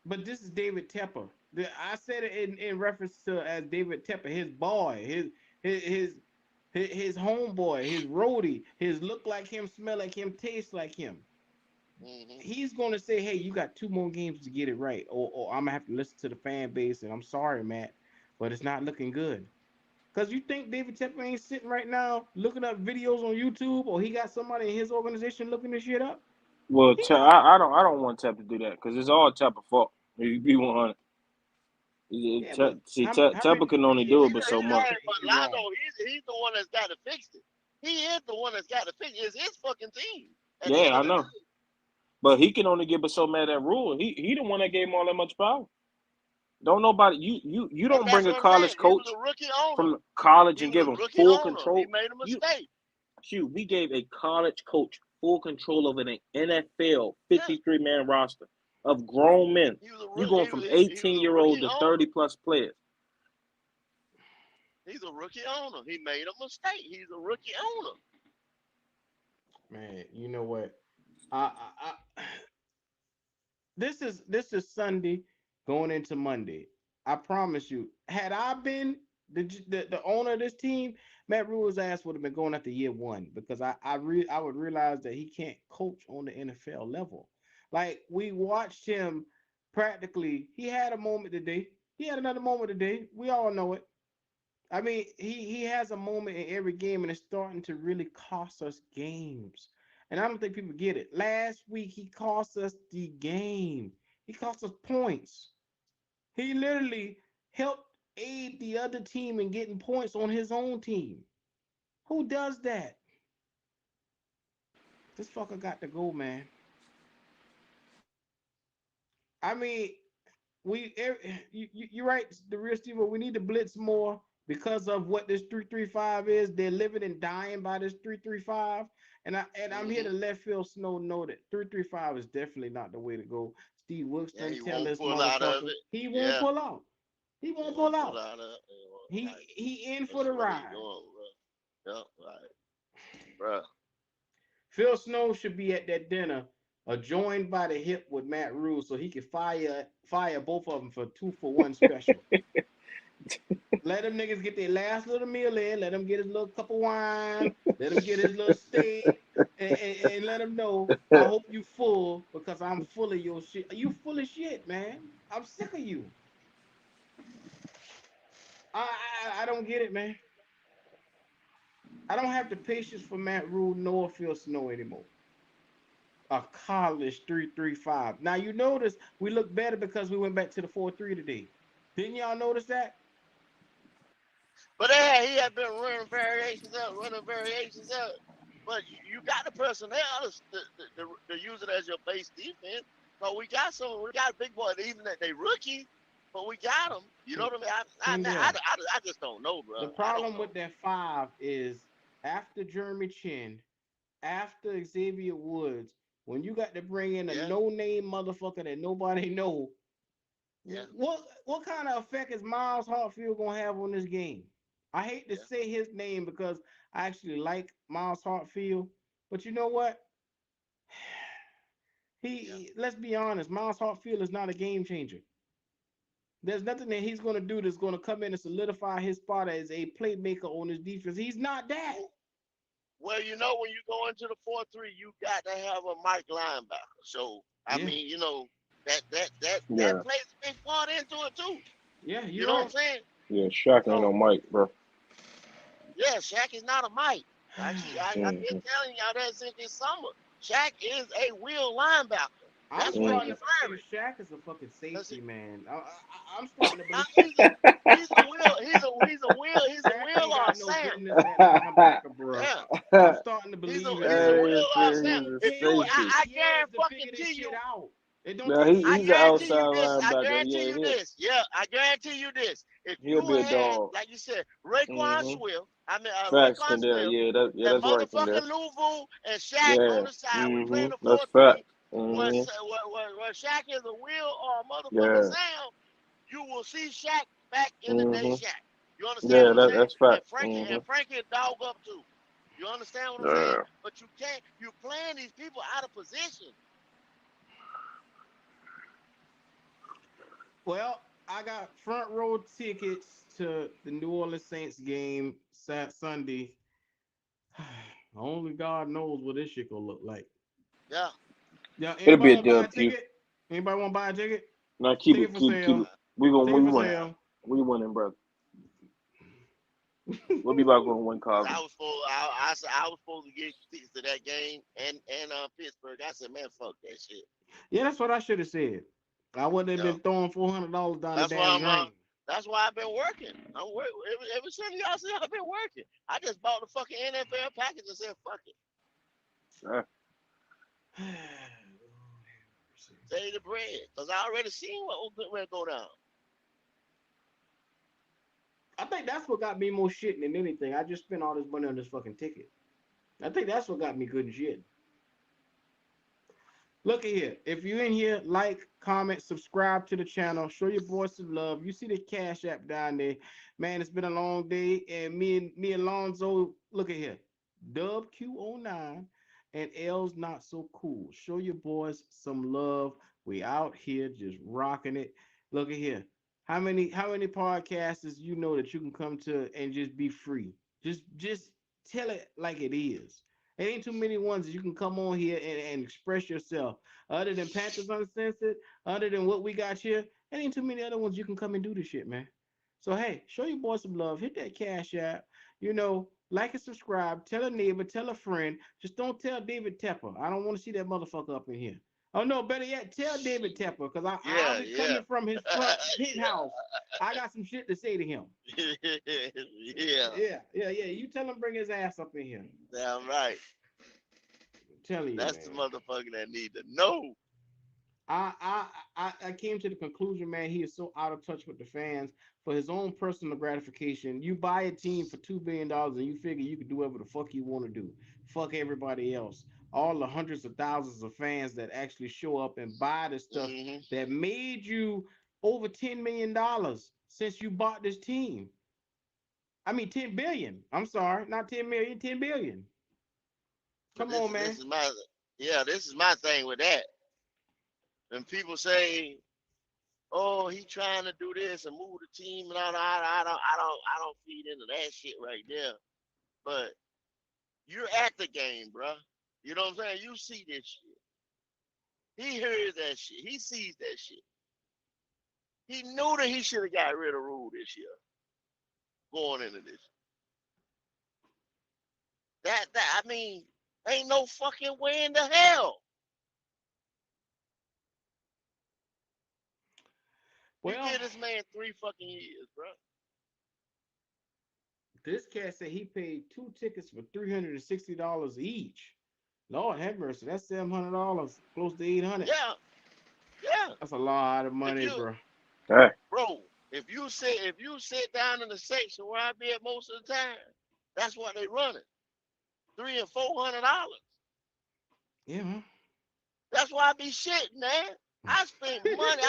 but this is David Tepper. I said it in reference to as David Tepper, his boy, his his his homeboy, his roadie, his look like him, smell like him, taste like him. Mm-hmm. he's gonna say, "Hey, you got 2 more games to get it right," or I'm gonna have to listen to the fan base, and I'm sorry, Matt, but it's not looking good. Cause you think David Tepper ain't sitting right now looking up videos on YouTube, or he got somebody in his organization looking this shit up? Well, He not. I don't want Tep to do that because it's all Tep's fault. You be 100. Yeah, but See, how many Tepper can only yeah, do how it but many so times much. can he But be Londo, wrong? he's the one that's got to fix it. He is the one that's got to fix it. It's his fucking team at the Yeah, end I of the know. day. But he can only get but so mad at Rule. He the one that gave him all that much power. Don't nobody you And don't bring that's a what I'm saying. college He was coach a rookie owner. from college He and was give a him rookie full owner. He control. made a You mistake. we gave a college coach full control of an NFL Yeah, 53-man roster of grown men. he was a You rookie. going from He was a 18-year-old rookie to owner. 30 plus players. He's a rookie owner. He made a mistake. He's a rookie owner. Man, you know what? I this is Sunday going into Monday. I promise you, had I been the owner of this team, Matt Rule's ass would have been going after year 1 because I would realize that he can't coach on the NFL level. Like we watched him practically. He had a moment today. He had another moment today. We all know it. I mean, he has a moment in every game, and it's starting to really cost us games. And I don't think people get it. Last week he cost us the game. He cost us points. He literally helped aid the other team in getting points on his own team. Who does that? This fucker got to go, man. I mean, you're right, the real Steve. We need to blitz more because of what this 3-3-5 is. They're living and dying by this 3-3-5, and I'm here Hmm. to let Phil Snow know that 3-3-5 is definitely not the way to go. Steve Wilkes Yeah, done he tell won't this pull out of motherfucker it. he won't Yeah, pull out. He he won't pull won't pull out. out of it. Right. He in for That's the what he ride. doing, bro. Yep, right, bro. Phil Snow should be at that dinner, joined by the hip with Matt Rule, so he could fire both of them for 2-for-1 special. Let them niggas get their last little meal in. Let him get his little cup of wine. Let him get his little steak, and let him know I hope you full because I'm full of your shit. You full of shit, man. I'm sick of you. I don't get it, man. I don't have the patience for Matt Rule nor Phil Snow anymore. A college 3-3-5. Now you notice we look better because we went back to the 4-3 today. Didn't y'all notice that? But he had been running variations out. But you got the personnel to use it as your base defense. So we got big boys, even that they rookie, but we got them. You know what I mean? Kendall, I just don't know, bro. the I don't problem know. with that 5 is after Jeremy Chin, after Xavier Woods, when you got to bring in a Yeah, no-name motherfucker that nobody know, yeah, what kind of effect is Miles Hartfield gonna have on this game? I hate to yeah, say his name because I actually like Miles Hartfield, but you know what? yeah. Let's be honest, Miles Hartfield is not a game changer. There's nothing that he's going to do that's going to come in and solidify his spot as a playmaker on his defense. He's not that. Well, when you go into the 4-3, you got to have a Mike linebacker. So I Yeah, mean, that Yeah, plays a big part into it too. yeah, You you're know what I'm right. saying? yeah. Shaq ain't no So Mike, bro. yeah, Shaq is not a Mike. Actually, I've been Hmm. telling y'all that since this summer. Shaq is a wheel linebacker. I'm That's what starting Hmm. he to believe very. Shaq is a fucking That's it. safety man. I'm starting to believe He's a wheel. He's a Shaq wheel ain't or got no Sam. business at linebacker, bro. Yeah, I'm starting to believe it, he's a man. That wheel or said Sam. he's He a If take you, safety. 8 I years to figure guarantee this you. shit out. It don't Now take he I 8 he's an years. guarantee outside you this. I linebacker. guarantee Yeah, you this. Yeah, I guarantee you this. If he'll you be a had, dog. like you said, Raekwon Hmm. Swift, Facts, Raekwon Kendall. Swift, Yeah, and that's right, Kendall. motherfucking Louvu and Shaq on Yeah. the side, we playing the That's 4-3, facts. Hmm. where Shaq is a wheel or a motherfucking Yeah. Sam, you will see Shaq back in the day Hmm. Shaq. You understand Yeah, what I'm saying? that's facts. And Frankie dog up too. You understand what I'm saying? Yeah. But you can't. You playing these people out of position. Well, I got front row tickets to the New Orleans Saints game Sunday. Only God knows what this shit gonna look like. Yeah. Yeah, It'll be anybody a want to buy a dub, Q. ticket? Anybody want to buy a ticket? Now keep Ticket it, for keep sale. it. We gonna Ticket we for winning. sale. We winning, bro. We'll be about going to win Cause Cosby. I was supposed to get tickets to that game and Pittsburgh. I said, man, fuck that shit. Yeah, that's what I should have said. I wouldn't have Yeah, been throwing $400 down the that's why damn I'm. drain. That's why I've been working. I'm work ever since y'all said I've been working. I just bought the fucking NFL package and said, fuck it, Uh, save the bread. Cause I already seen what was going to go down. I think that's what got me more shit than anything. I just spent all this money on this fucking ticket. I think that's what got me good and shit. Look at here. If you're in here, like, comment, subscribe to the channel, show your boys some love. You see the Cash App down there. Man, it's been a long day. And me and Lonzo, look at here. Dub Q09 and L's not so cool. Show your boys some love. We out here just rocking it. Look at here. How many podcasters you know that you can come to and just be free? Just tell it like it is. There ain't too many ones that you can come on here and express yourself. Other than Panthers Uncensored, other than what we got here, there ain't too many other ones you can come and do this shit, man. So hey, show your boy some love. Hit that Cash App. Like and subscribe. Tell a neighbor, tell a friend. Just don't tell David Tepper. I don't want to see that motherfucker up in here. Oh no, better yet, tell David Tepper, because I'll Yeah, be yeah, coming from his front penthouse. I got some shit to say to him. yeah. Yeah. You tell him bring his ass up in here. Damn right. I'm telling you, That's the man. motherfucker that need to know. I came to the conclusion, man, he is so out of touch with the fans for his own personal gratification. You buy a team for $2 billion and you figure you can do whatever the fuck you want to do. Fuck everybody else. All the hundreds of thousands of fans that actually show up and buy the stuff Hmm. that made you over $10 million since you bought this team. I mean 10 billion. I'm sorry, not 10 million, 10 billion. But Come on, this man. is my this is my thing with that. When people say, "Oh, he trying to do this and move the team," and all, I don't feed into that shit right there. But you're at the game, bruh. You know what I'm saying? You see this shit. He hears that shit. He sees that shit. He knew that he should have got rid of Rule this year going into this. I mean, ain't no fucking way in the hell you Well, give this man 3 fucking years, bro. this cat said he paid two tickets for $360 each. Lord have mercy, that's $700, close to 800. Yeah, yeah. That's a lot of If money, you, bro. hey, bro, if you sit down in the section where I be at most of the time, that's what they running. $300 and $400. Yeah, man. That's why I be shitting, man. I spend money.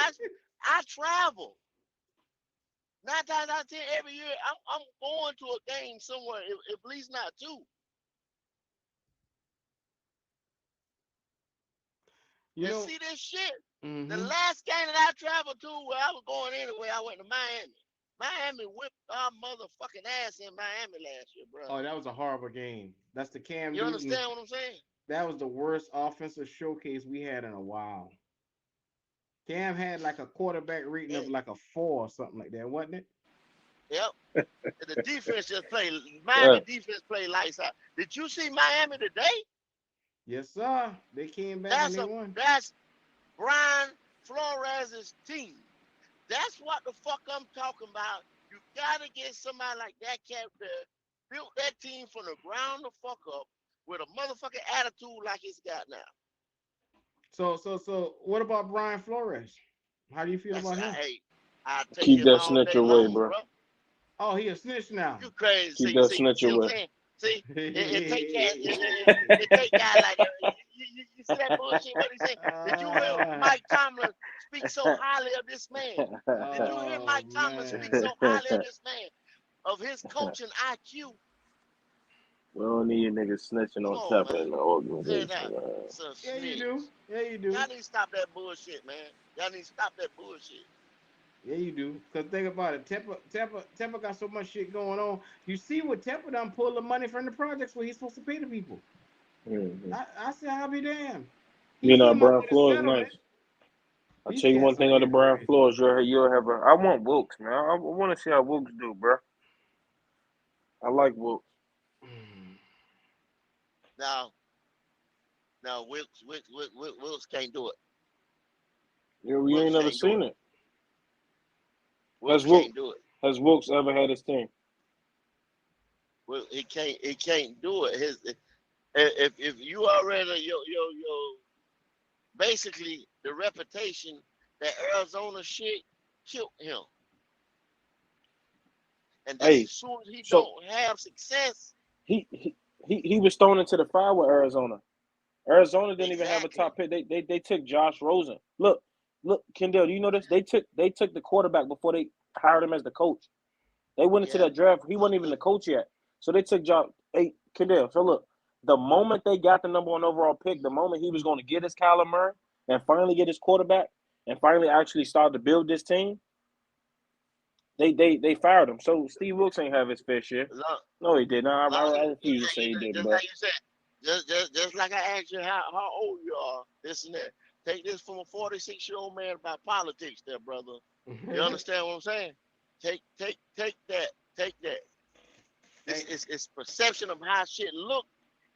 I travel. 9 times out of 10 every year, I'm going to a game somewhere, if at least not two. you And know, see this shit. The mm-hmm. last game that I traveled to, where I was going anyway, I went to Miami. Miami whipped our motherfucking ass in Miami last year, bro. Oh, that was a horrible game. That's the Cam You Newton. understand what I'm saying? That was the worst offensive showcase we had in a while. Cam had like a quarterback rating of It, like a 4 or something like that, wasn't it? yep. The defense just played. uh, Miami defense played lights out. Did you see Miami today? Yes, sir. They came back and That's they a won. that's Brian Flores' team. That's what the fuck I'm talking about. You gotta get somebody like that cat there, built that team from the ground the fuck up with a motherfucking attitude like it's got now. So what about Brian Flores? How do you feel That's about him? hey, I'll take keep him that all snitch day away, long, bro. bro. Oh, he a snitch now. You crazy? Keep See, that see, snitch see what I'm away. saying? See, it take cat, uh, it take guy like that. You see that bullshit? What he say? Did you hear Mike Tomlin speak so highly of this man? Did you hear oh Mike Tomlin speak man. so highly of this man, of his coaching IQ? We don't need niggas snitching Come on on, top man. of the Say organization, that. man. Some Yeah, you snitch. do. Yeah, you do. Y'all need to stop that bullshit, man. Y'all need to stop that bullshit. Yeah, you do. Cause think about it. Tepper got so much shit going on. You see what Tepper done pull the money from the projects where he's supposed to pay the people. Mm-hmm. I said, I'll be damned. He came up Brian with a Flores settlement. nice. I'll He tell you said one thing something on the here Brian crazy. Flores, you'll have a. I want Wilkes, man. I want to see how Wilkes do, bro. I like Wilkes. Now, Wilkes can't do it. You ain't Wilkes never can't do seen it. it. Wilkes Has Wilkes can't do it. has Wilkes ever had his team? Well, he can't. He can't do it. If you already your basically the reputation that Arizona shit killed him, and just Hey, as soon as he so don't have success, he he he was thrown into the fire with Arizona. Arizona didn't even have a exactly. top pick. They took Josh Rosen. Look, Kendall, do you know this? They took the quarterback before they hired him as the coach. They went into Yeah. that draft. He wasn't even the coach yet. So they took Josh. Hey, Kendall. So look, the moment they got the number one overall pick, the moment he was going to get his Kyler Murray and finally get his quarterback and finally actually start to build this team, they fired him. So Steve Wilkes ain't have his fair share. Long, No, he didn't. I, long I, I as refuse to say he didn't, just bro. like you said, just like I asked you how old you are, this and that. Take this from a 46-year-old man about politics, there, brother. You understand what I'm saying? Take that. Take that. It's, Hey, it's, it's perception of how shit look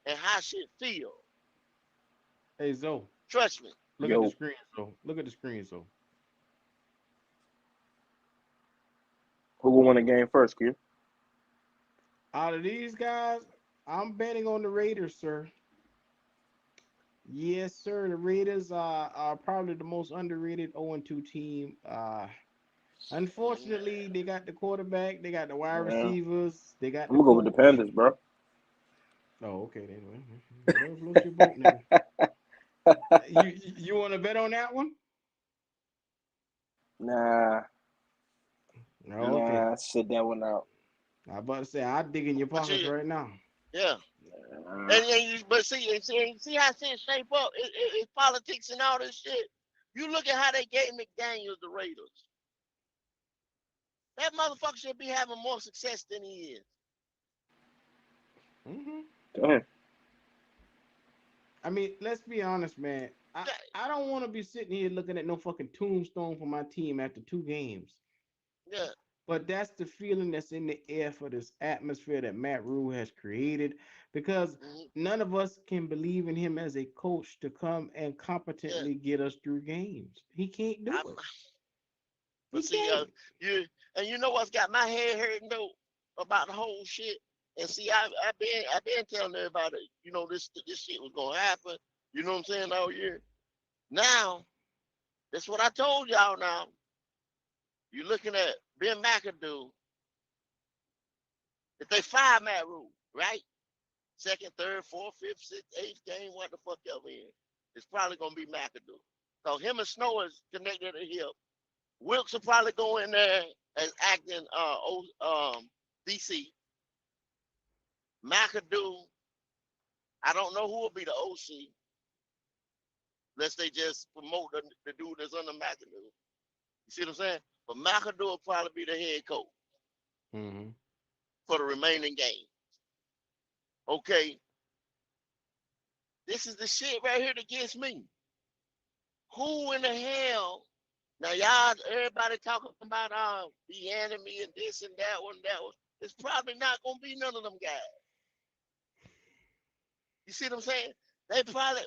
and how shit feel. hey, Zoe, Trust me. look at the Yo, screen, Zoe. Look at the screen, Zoe. who will win the game first, kid? Out of these guys, I'm betting on the Raiders, sir. Yes, sir. The Raiders are probably the most underrated 0-2 team. Unfortunately, they got the quarterback, they got the wide Yeah, receivers, they got I'm the gonna go with the coach. Panthers, bro. Oh, okay then. Whatever floats your boat, nigga. You want to bet on that one? Nah, Oh, okay. sit that one out. I about to say I dig in your But pockets you, right now. yeah. Nah. But see how shit shape up. It's politics and all this shit. You look at how they gave McDaniels the Raiders. That motherfucker should be having more success than he is. Hmm. Go ahead. I mean, let's be honest, man. I don't want to be sitting here looking at no fucking tombstone for my team after 2 games. Yeah. But that's the feeling that's in the air for this atmosphere that Matt Rule has created because Mm-hmm. none of us can believe in him as a coach to come and Yeah. competently get us through games. He can't do I'm, it. He but see, can't. you and you know what's got my head hurting though about the whole shit. And see, I've been telling everybody, this shit was gonna happen. You know what I'm saying all year. Now, that's what I told y'all. Now you're looking at Ben McAdoo. If they fire Matt Rule, right? Second, third, fourth, fifth, sixth, eighth game, what the fuck ever in. It's probably gonna be McAdoo. Cause him and Snow is connected to hip. Wilkes will probably go in there as acting DC. McAdoo, I don't know who will be the OC unless they just promote the dude that's under McAdoo. You see what I'm saying? But McAdoo will probably be the head coach Hmm. for the remaining game. Okay, this is the shit right here that gets me. Who in the hell? Now y'all, everybody talking about the enemy and this and that one, that one. It's probably not gonna be none of them guys. You see what I'm saying? They probably,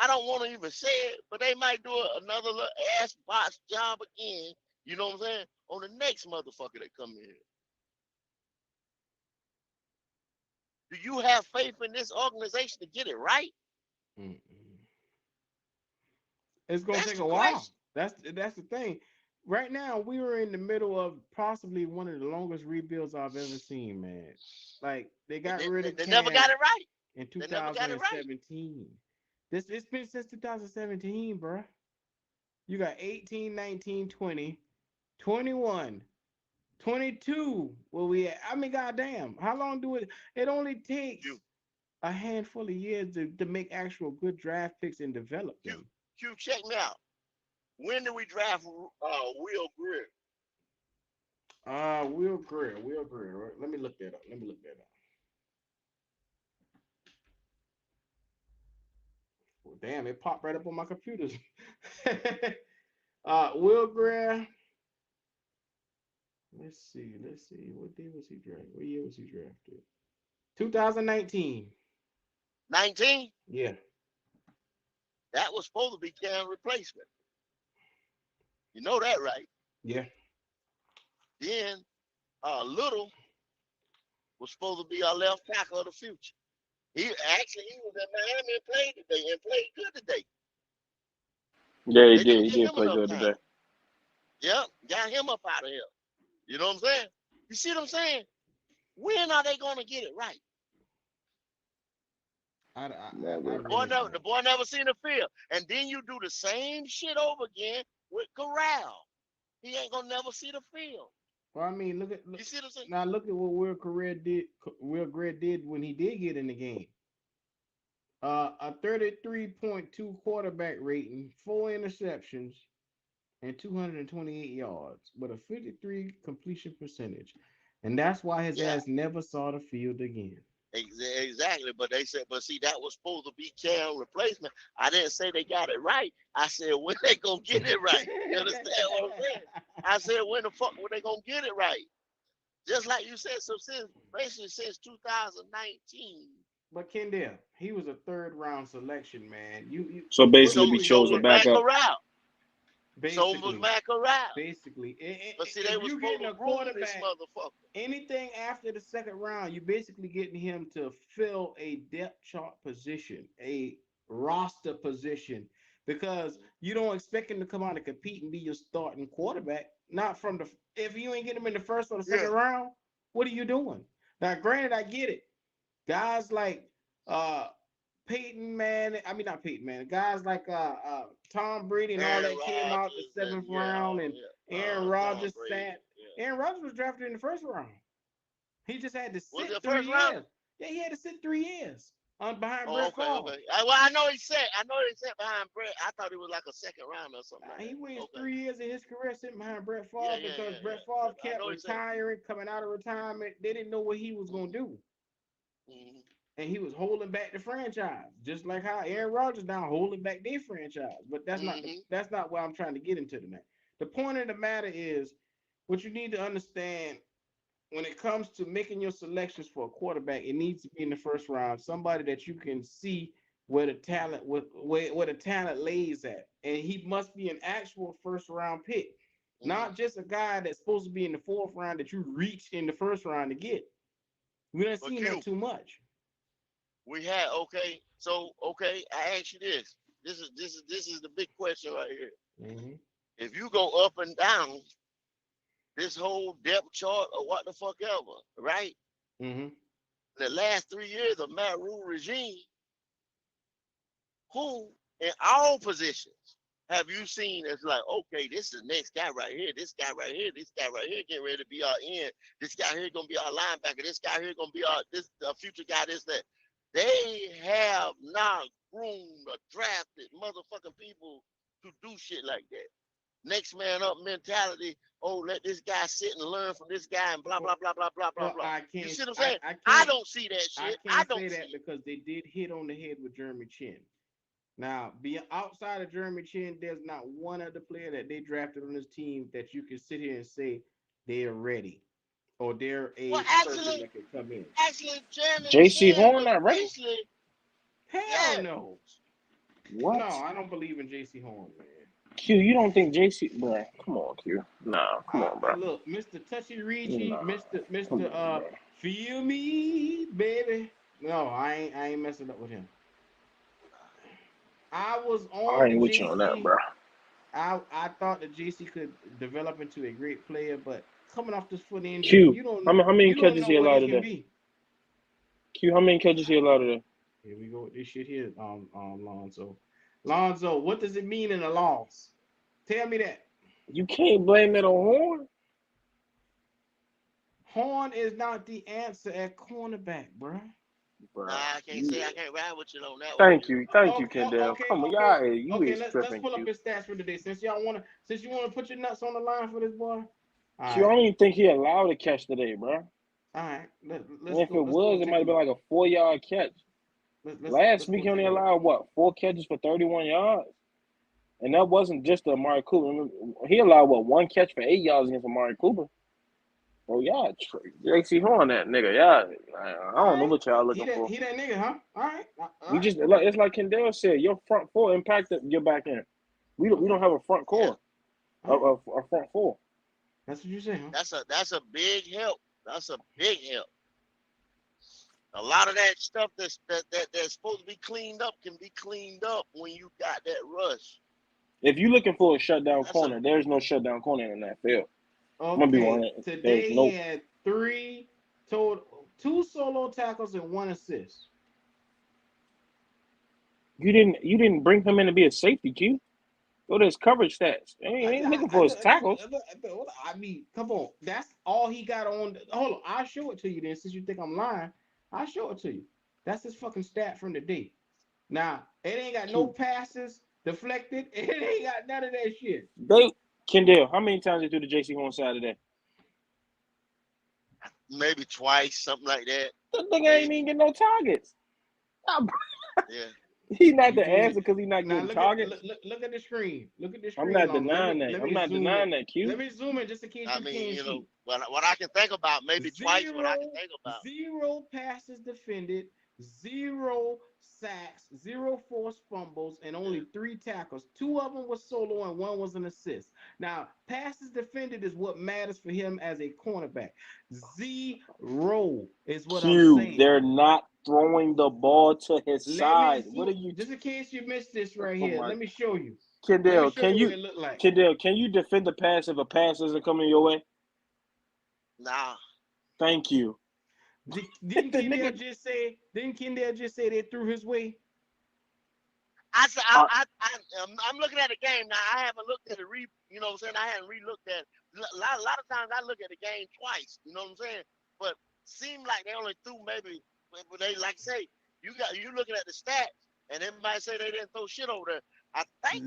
I don't want to even say it, but they might do another little ass box job again. You know what I'm saying? On the next motherfucker that come in. Do you have faith in this organization to get it right? Mm-mm. It's gonna That's take the a while. question. That's the thing. Right now, we are in the middle of possibly one of the longest rebuilds I've ever seen, man. Like they They, got they, rid they, of they never got Cam it right. in They never got it right. 2017. This it's been since 2017, bro. You got 18, 19, 20, 21, 22. Well, I mean, goddamn, how long do it only takes Q, a handful of years to make actual good draft picks and develop Q, them. Q, check me out. When did we draft Will Greer? Will Greer. Right? Let me look that up. Let me look that up. Damn, it popped right up on my computer. Will Greer. Let's see. Let's see. What day was he drafted? What year was he drafted? 2019. 19. Yeah. That was supposed to be Cam replacement. You know that, right? Yeah. Then Little was supposed to be our left tackle of the future. He was at Miami and played today and played good today. Yeah, he They did. didn't He give did him play enough good time. today. Yep, got him up out of here. You know what I'm saying? You see what I'm saying? When are they gonna get it right? I Man, really The don't. boy never seen the field. And then you do the same shit over again with Corral. He ain't gonna never see the field. Well, I mean, look You see what I'm saying? now. Look at what Will Greer did. Will Greer did when he did get in the game. A 33.2 quarterback rating, 4 interceptions, and 228 yards, with a 53 completion percentage, and that's why his Yeah, ass never saw the field again. exactly. But they said, but see, that was supposed to be Cam replacement. I didn't say they got it right. I said when they gonna get it right. You understand what I'm saying? I said when the fuck were they gonna get it right? Just like you said, so since 2019. But Kendall, he was a third round selection, man. You So basically, So we basically so chose a was Matt backup. Corral. So was basically Matt Corral. basically But see, they if was you supposed getting to a groom this quarterback, motherfucker. anything after the second round, you're basically getting him to fill a depth chart position, a roster position, because you don't expect him to come out and compete and be your starting quarterback. Not from the if you ain't getting him in the first or the Yeah. second round, what are you doing? Now, granted, I get it. Guys like uh Peyton Manning, I mean not Peyton Manning, guys like Tom Brady and all Aaron that came out the Rodgers and seventh round, and Aaron Tom Rodgers Brady. sat. Yeah. Aaron Rodgers was drafted in the first round. He just had to Was sit it three first round? years. Yeah, he had to sit 3 years behind Oh, Brett okay, Favre. okay. Well, I know he sat behind Brett. I thought it was like a second round or something like He that. wasted Okay. 3 years of his career sitting behind Brett Yeah, Favre yeah, because yeah, Brett yeah. Favre I kept know he said. retiring, coming out of retirement. They didn't know what he was going to do. Mm-hmm. And he was holding back the franchise, just like how Aaron Rodgers now holding back their franchise. But Mm-hmm. that's not what I'm trying to get into tonight. The point of the matter is, what you need to understand when it comes to making your selections for a quarterback, it needs to be in the first round. Somebody that you can see where the talent where the talent lays at, and he must be an actual first round pick, Mm-hmm. not just a guy that's supposed to be in the fourth round that you reach in the first round to get. We don't But seen that Q, too much. we had okay. So okay, I ask you this. This is the big question right here. Mm-hmm. If you go up and down this whole depth chart or what the fuck ever, right? Mm-hmm. The last 3 years of Matt Rule regime, who in all positions have you seen as like, okay, this is the next guy right here, this guy right here, this guy right here getting ready to be our end, this guy here gonna be our linebacker, this guy here gonna be our future guy, this that. They have not groomed or drafted motherfucking people to do shit like that. Next man up mentality. Oh, let this guy sit and learn from this guy and blah blah blah blah blah blah Well, blah. I You can't, see what I'm saying? I I can't, don't see that I shit. I can't don't say see that it. because they did hit on the head with Jeremy Chin. Now, be outside of Jeremy Chin, there's not one other player that they drafted on this team that you can sit here and say they're ready or they're Well, a person actually, that can come in. Jeremy J.C. Chin Horn was not ready? basically Hell yeah. no. No, What? I don't believe in JC Horn, man. Q, you don't think J.C. Bro, come on, Q. Nah, come on, bro. Look, Mr. Touchy Reachy, Nah, come Mr. on, bro. Feel Me, baby. No, I ain't messing up with him. I was I on the ain't with you on that, JC. bro. I thought that JC could develop into a great player, but coming off this foot injury, Q, how many you don't catches know he what he allowed can today? be. Q, how many catches he allowed today? Here we go with this shit here, Lonzo. Lonzo, what does it mean in a loss? Tell me that. You can't blame that on Horn. Horn is not the answer at cornerback, bruh. Nah, Bro, I can't say I can't ride with you on that one, thank Q. you, Okay, Kendall. okay, Come on, okay, y'all, you okay. is Let's tripping, pull up Q. his stats for today. Since you wanna put your nuts on the line for this boy. All Q, I right, don't even think he allowed a catch today, bro. all right. And if it Let's go was, and it take might a have been look. like a 4-yard catch. Last let's week go he only take a look. allowed what 4 catches for 31 yards, and that wasn't just Amari Cooper. Remember, he allowed what 1 catch for 8 yards against Amari Cooper. Oh yeah, JC Horn that nigga. Yeah, I All don't know right, what y'all looking for. he that nigga, huh? All right, all We right, just it's like Kendall said, your front four impacted your back end. We okay, don't have a front Yeah, core, all right. a front four. That's what you say, huh? that's a big help. That's a big help. A lot of that stuff that's supposed to be cleaned up can be cleaned up when you got that rush. If you're looking for a shutdown That's a corner, there's no shutdown corner in that field. I'm gonna be Okay, 100. There's today he no. had three total, two solo tackles and one assist. You didn't bring him in to be a safety, Q. Go to his coverage stats. Ain't looking for his tackles. I mean, come on, that's all he got on. Hold on, I'll show it to you then. Since you think I'm lying, I'll show it to you. That's his fucking stat from the day. Now it ain't got no Q. passes deflected. It ain't got none of that shit. They Kendall, how many times they threw the JC Horn side today? maybe twice, something like that. That nigga ain't even Maybe. getting no targets. Yeah. He not You the doing answer because he not now? getting targets. Look at the screen. Look at the I'm screen, not Lonzo. denying that. Let I'm me not zoom in. denying that, Q. Let me zoom in just in case I you mean, can't see. what I can think about, maybe twice what I can Zero, think about. zero passes defended, zero sacks, zero forced fumbles, and Yeah. only three tackles. Two of them was solo and one was an assist. Now, passes defended is what matters for him as a cornerback. Zero is what I'm Q, saying. they're not throwing the ball to his Let me side. What zoom, are you? just in case you missed this right Oh here. my, Let me show you. Let me Kendall, show you what it looked like. Can you defend the pass if a pass isn't coming your way? Nah. Thank you. Didn't The Kendall nigga, just say? Didn't Kendall just say they threw his way? I said uh, I'm looking at the game now. I haven't looked at the you know what I'm saying? I hadn't re-looked at it. A lot of times I look at the game twice, you know what I'm saying? But seemed like they only threw maybe but they like say you looking at the stats and everybody say they didn't throw shit over there. I think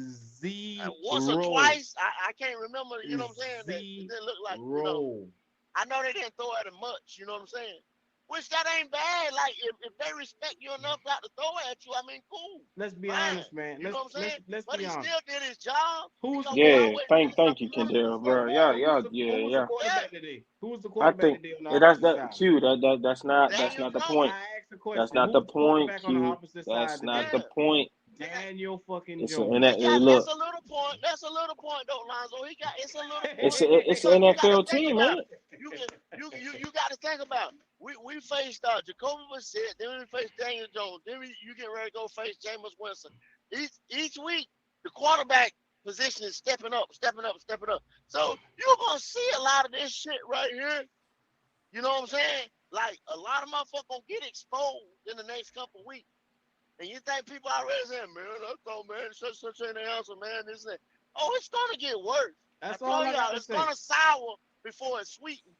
once or Zero. twice, I can't remember, you know what I'm saying? That it didn't look like, Zero. I know they didn't throw at him much, you know what I'm saying? Which that ain't bad. Like if they respect you enough not to throw at you, I mean, cool, Let's be fine. honest, man. You know what I'm saying? Let's But be he honest. still did his job Who was the because we quarter? yeah. always say Thank something you, about him. Kendall, Hold bro. on. Yeah, Who was the yeah. Yeah, quarterback today? Who was the I quarterback think today on the that's opposite that side? Q. That's not there you the go. point. I asked a That's question. not Who the was the point, quarterback on the Q. opposite side That's not today? the Yeah. point. Yeah. Daniel fucking It's and that, Jones. Yeah, look. that's a little point. That's a little point though, Lonzo. It's a little It's point it's because an you got to NFL think team, about ain't it. it? You got to think about it. We faced Jacoby Brissett, then we faced Daniel Jones, then you get ready to go face Jameis Winston. Each week the quarterback position is stepping up, stepping up, stepping up. So you're gonna see a lot of this shit right here. You know what I'm saying? Like a lot of motherfuckers gonna get exposed in the next couple of weeks. And you think people already saying, man, I thought, man, such ain't the answer, man. This and that. Oh, it's gonna get worse. I That's all told I got y'all, to it's say. gonna sour before it's sweetened.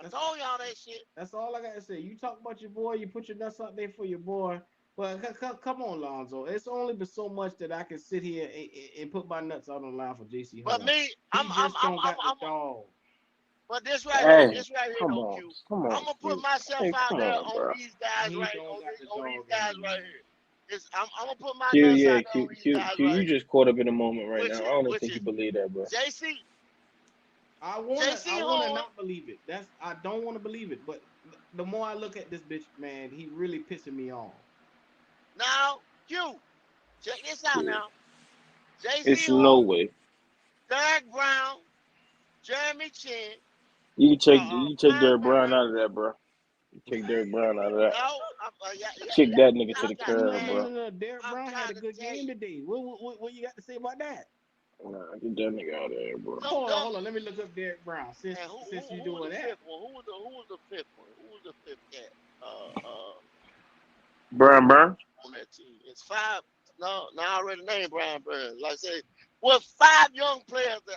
I That's told y'all that shit. that's all I got to say. You talk about your boy, you put your nuts out there for your boy. But come on, Lonzo. It's only been so much that I can sit here and put my nuts out on the line for JC But Horn. me, He just don't got the I'm dog. but Hey, this right here come though, on, Q. come on, I'm gonna put Q. myself Hey, out come there on, on bro. these guys He right don't got the on these dog in guys him, right man. here. I'm gonna put Q, my nuts yeah, out there on Q, these Q, guys Q. right You here, just caught up in the moment right now. I don't even which think you is believe that, bro. JC I JC wanna Horn. not believe it. I don't want to believe it, but the more I look at this bitch, man, he really pissing me off. Now, Q, check this out Yeah. now. JC It's no Horn, way. Derek Brown, Jeremy Chin, You take Brian Derek Brown Burns. out of that, bro. You take Derek Brown out of that. No, yeah, Kick yeah. that nigga to I'm the trying to curb, man. bro. Derek I'm Brown had a trying to good tell game you. today. What you got to say about that? Nah, get that nigga out of there, bro. Some dumb. Hold on. Let me look up Derek Brown And since you who was doing the that. fifth one? Who was the fifth one? Who was the fifth cat? Brian Burns. On that team. It's five. No, I already named Brian Burns. Like I said, well, five young players that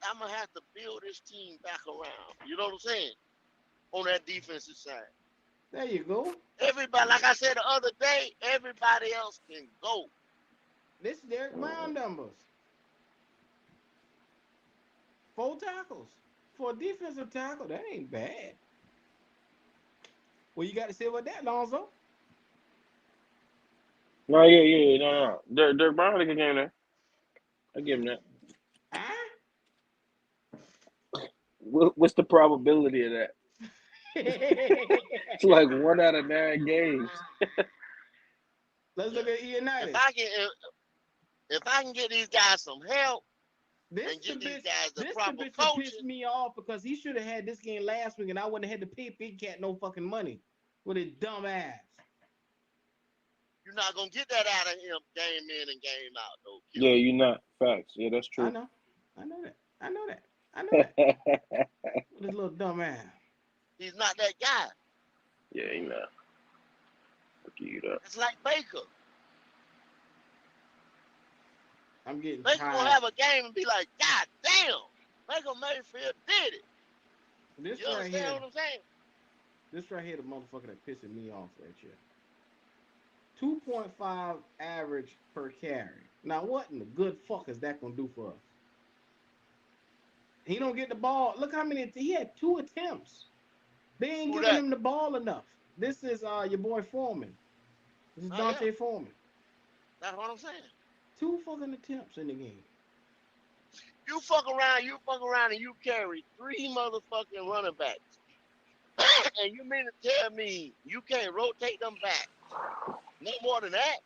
I'm gonna have to build this team back around. You know what I'm saying? On that defensive side. There you go. Everybody, like I said the other day, everybody else can go. This Derek Brown numbers. 4 tackles for a defensive tackle. That ain't bad. What you got to say about that, Lonzo? No, yeah, no. Dirk Brown had a good game there. I give him that. Huh? What's the probability of that? It's like 1 out of 9 games. Let's look at If United. I can, if I can get these guys some help This and the get these bitch. guys the This the proper bitch that pissed coaching, me off because he should have had this game last week, and I wouldn't have had to pay Big Cat no fucking money with his dumb ass. you're not gonna get that out of him game in and game out, though, Q. Yeah, you not facts. Yeah, that's I true. know. I know that. I know that. I know that. With his little dumb ass. He's not that guy. Yeah, you not. I'll give you that. It's like Baker. I'm getting Baker gonna tired. have a game and be like, God damn, Baker Mayfield did it. This You right understand here. what I'm saying? This right here, the motherfucker that pissing me off right here. 2.5 average per carry. Now, what in the good fuck is that gonna do for us? He don't get the ball. Look how many he had 2 attempts. They ain't Who giving that? him the ball enough. This is your boy Foreman. This is Oh yeah, Dante Foreman. that's what I'm saying. 2 fucking attempts in the game. You fuck around, and you carry 3 motherfucking running backs. And you mean to tell me you can't rotate them back no more than that?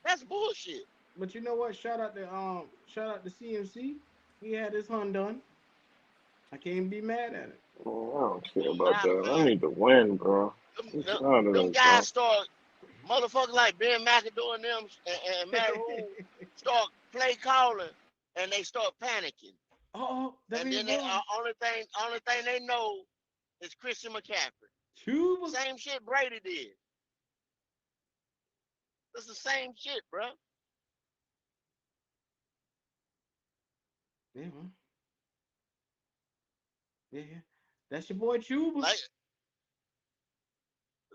That's bullshit. But you know what? Shout out to CMC. He had his hunt done. I can't be mad at it. Oh, I don't care Don't about matter, that. I man. need to win, bro. Them, I'm them, tired of them this, bro. guys start motherfuckers like Ben McAdoo and them and Matt Rule start play calling and they start panicking. Oh, there And he then they was. only thing they know is Christian McCaffrey. Chuba. Same shit Brady did. It's the same shit, bro. Yeah, man. Yeah, yeah. That's your boy Chuba. Like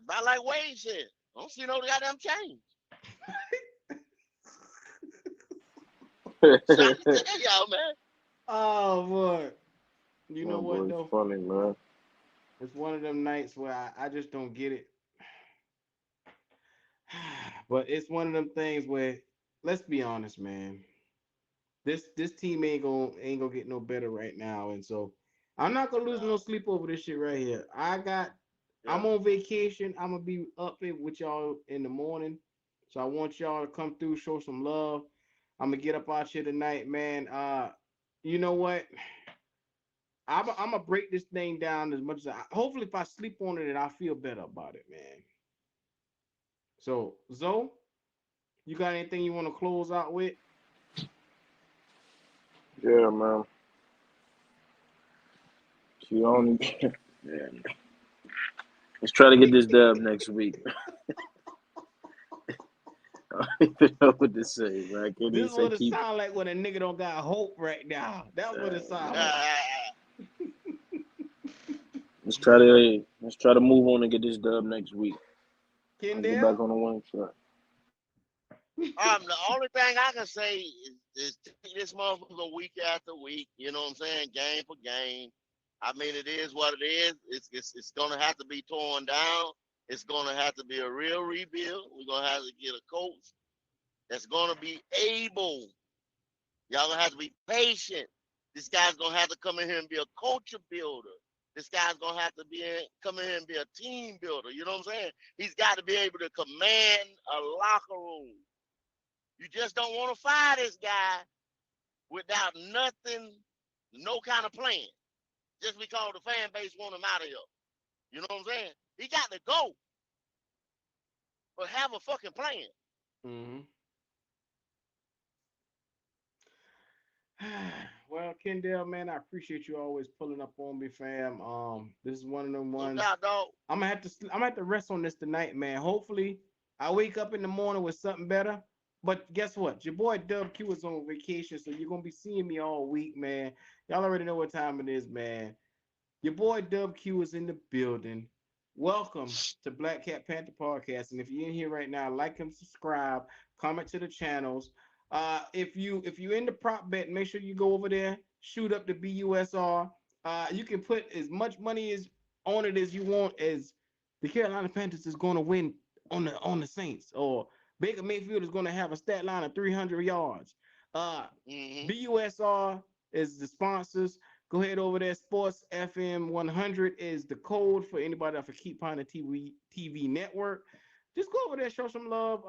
about like Wade said. I don't see no goddamn change. So I tell y'all, man. Oh boy. You know My what boy's though? funny, man. It's one of them nights where I just don't get it. But it's one of them things where let's be honest, man. This team ain't gonna get no better right now. And so I'm not gonna lose no No, sleep over this shit right here. yeah. I'm on vacation. I'm gonna be up here with y'all in the morning. So I want y'all to come through, show some love. I'm gonna get up out here tonight, man. You know what? I'm gonna break this thing down as much as hopefully if I sleep on it and I feel better about it, man. So Zoe, you got anything you want to close out with? Yeah, man. She only. Yeah. Let's try to get this dub next week. I don't even know what to say, man. I can't even This is say what it keep. sound like when a nigga don't got hope right now. That's what it sound Man. like. Let's try to move on and get this dub next week. I get back Kendall? on the winning track. The only thing I can say is take this motherfucker week after week. You know what I'm saying? Game for game. I mean, it is what it is. It's gonna have to be torn down. It's gonna have to be a real rebuild. We're gonna have to get a coach that's gonna be able. Y'all gonna have to be patient. This guy's gonna have to come in here and be a culture builder. This guy's gonna have to come in here and be a team builder. You know what I'm saying? He's got to be able to command a locker room. You just don't want to fire this guy without nothing, no kind of plan. Just because the fan base want him out of here. You know what I'm saying? He got to go, but have a fucking plan. Mm-hmm. Well, Kendall, man, I appreciate you always pulling up on me, fam. This is one of them No ones. doubt, dog. I'm gonna have to rest on this tonight, man. Hopefully, I wake up in the morning with something better. But guess what? Your boy Dub Q is on vacation, so you're gonna be seeing me all week, man. Y'all already know what time it is, man. Your boy Dub Q is in the building. Welcome to Black Cat Panther Podcast. And if you're in here right now, like and subscribe, comment to the channels. If you in the prop bet, make sure you go over there, shoot up the BUSR. You can put as much money as on it as you want as the Carolina Panthers is going to win on the Saints, or Baker Mayfield is going to have a stat line of 300 yards. Uh, Mm-hmm. BUSR is the sponsors. Go ahead over there. Sports FM 100 is the code for anybody that for Keep On the TV network. Just go over there, show some love.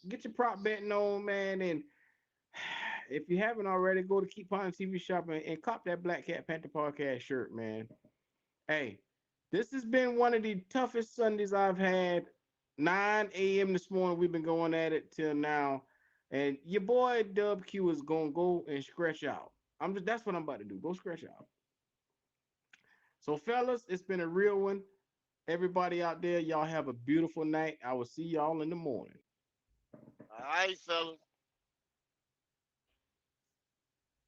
Get your prop betting on, man, and if you haven't already, go to Keep On TV shop and cop that Black Cat Panther podcast shirt, man. Hey, this has been one of the toughest Sundays I've had. 9 a.m. this morning, we've been going at it till now, and your boy Dub Q is gonna go and scratch out. That's what I'm about to do. Go scratch out. So, fellas, it's been a real one. Everybody out there, y'all have a beautiful night. I will see y'all in the morning. All right, fellas.